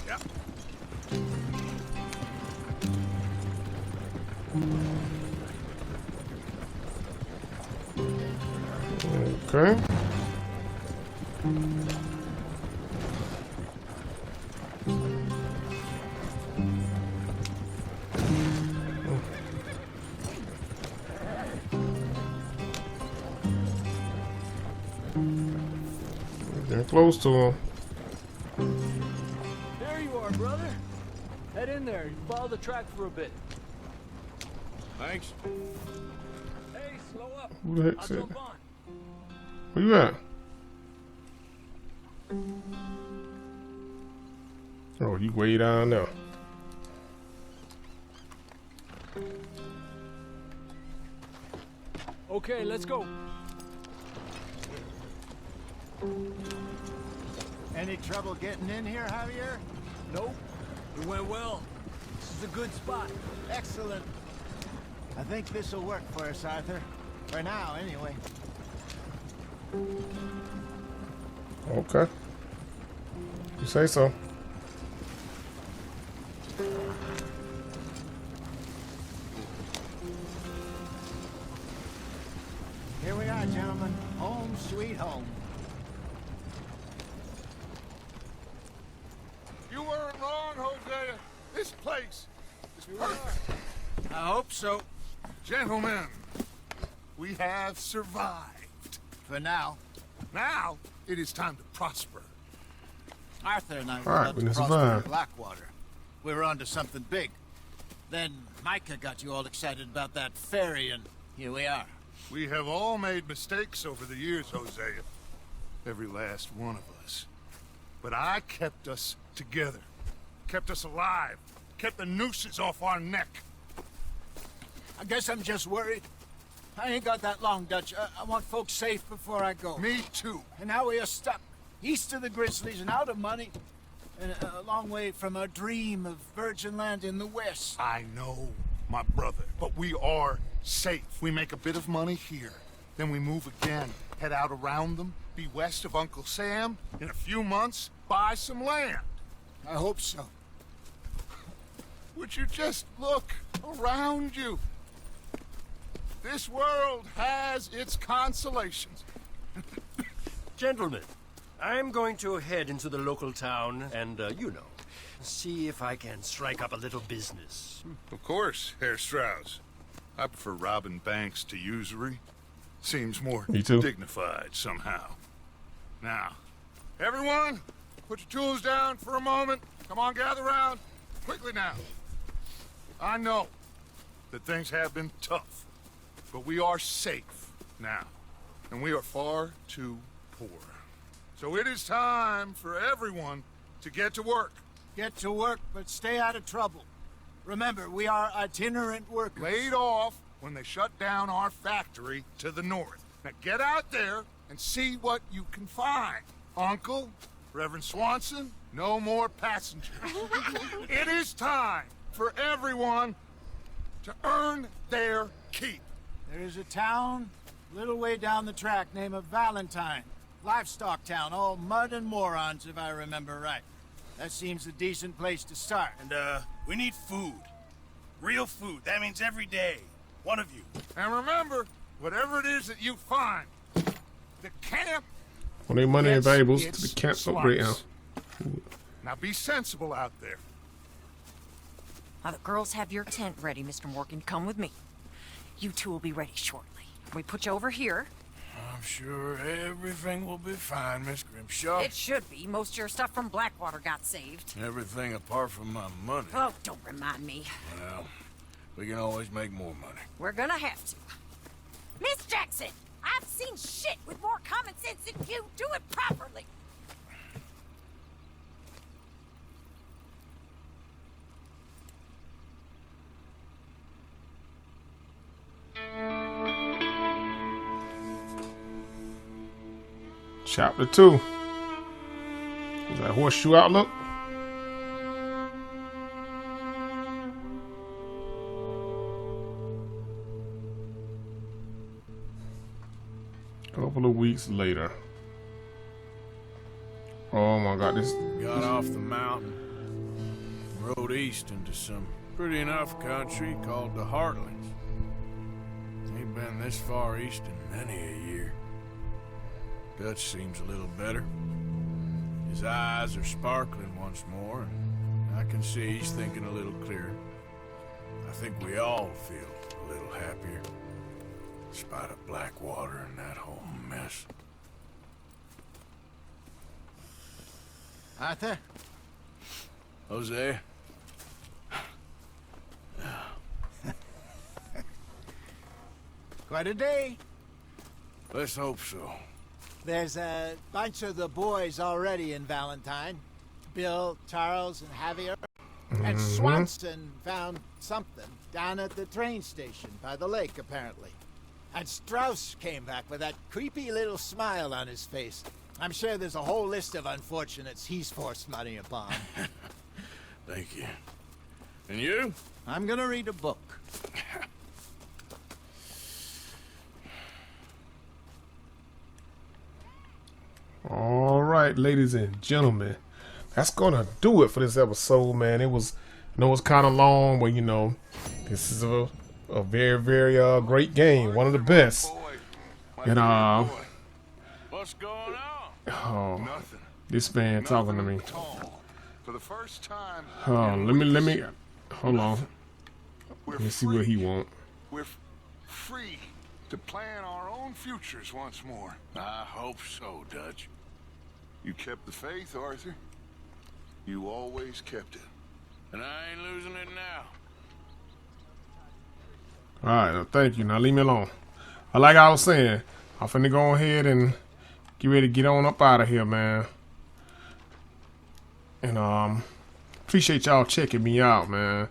Yeah. Okay. Getting close to him. There you are, brother. Head in there and follow the track for a bit. Thanks. Hey, slow up. Who the I'll heck's it? jump on. Where you at? Oh, you way down there. Okay, let's go. Any trouble getting in here, Javier? Nope. It went well. This is a good spot. Excellent. I think this will work for us, Arthur. For now, anyway. Okay. You say so. Here we are, gentlemen. Home sweet home. You weren't wrong, Hosea. This place is perfect. I hope so. Gentlemen, we have survived. For now. Now, It is time to prosper. Arthur and I All were right, about we to can prosper survive. in Blackwater. We were onto something big. Then Micah got you all excited about that ferry, and here we are. We have all made mistakes over the years, Hosea. Every last one of us. But I kept us together. Kept us alive. Kept the nooses off our neck. I guess I'm just worried. I ain't got that long, Dutch. I want folks safe before I go. Me too. And now we are stuck east of the Grizzlies and out of money, and a long way from our dream of virgin land in the west. I know, my brother, but we are safe. We make a bit of money here, then we move again, head out around them, be west of Uncle Sam. In a few months, buy some land. I hope so. Would you just look around you? This world has its consolations. Gentlemen, I'm going to head into the local town and, you know, see if I can strike up a little business. Of course, Herr Strauss. I prefer robbing banks to usury. Seems more Me too. dignified somehow. Now, everyone, put your tools down for a moment. Come on, gather round. Quickly now. I know that things have been tough, but we are safe now, and we are far too poor. So it is time for everyone to get to work. Get to work, but stay out of trouble. Remember, we are itinerant workers. Laid off when they shut down our factory to the north. Now get out there and see what you can find. Uncle, Reverend Swanson, no more passengers. It is time for everyone to earn their keep. There is a town a little way down the track named Valentine. Livestock town, all mud and morons, if I remember right. That seems a decent place to start. And, we need food. Real food. That means every day. One of you. And remember, whatever it is that you find, the camp Donate money and gets valuables to its the camp slice. upgrade house. Now be sensible out there. Now the girls have your tent ready, Mr. Morgan. Come with me. You two will be ready shortly. We put you over here. I'm sure everything will be fine, Miss Grimshaw. It should be. Most of your stuff from Blackwater got saved. Everything apart from my money. Oh, don't remind me. Well, we can always make more money. We're gonna have to. Miss Jackson, I've seen shit with more common sense than you. Do it properly. Chapter 2. Is that Horseshoe Outlook? A couple of weeks later. Oh my god, this. Got off the mountain, rode east into some pretty enough country called the Heartlands. Ain't been this far east in many a year. Dutch seems a little better. His eyes are sparkling once more, and I can see he's thinking a little clearer. I think we all feel a little happier, in spite of Blackwater and that whole mess. Arthur? Jose? Quite a day. Let's hope so. There's a bunch of the boys already in Valentine. Bill, Charles, and Javier. And Swanson found something down at the train station by the lake, apparently. And Strauss came back with that creepy little smile on his face. I'm sure there's a whole list of unfortunates he's forced money upon. Thank you. And you? I'm gonna read a book. All right, ladies and gentlemen, that's gonna do it for this episode, man. It was, I know it's kind of long, but you know, this is a very, very great game, one of the best. And What's going on? oh, this man talking to me. For the first time. Oh, let me, hold on. Let me see what he want. We're free to plan our own futures once more. I hope so, Dutch. You kept the faith, Arthur. You always kept it. And I ain't losing it now. Alright, thank you. Now leave me alone. Like I was saying, I'm finna go ahead and get ready to get on up out of here, man. And appreciate y'all checking me out, man.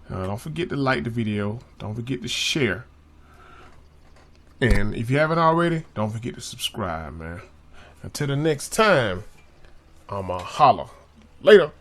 Don't forget to like the video. Don't forget to share. And if you haven't already, don't forget to subscribe, man. Until the next time, I'ma holler. Later.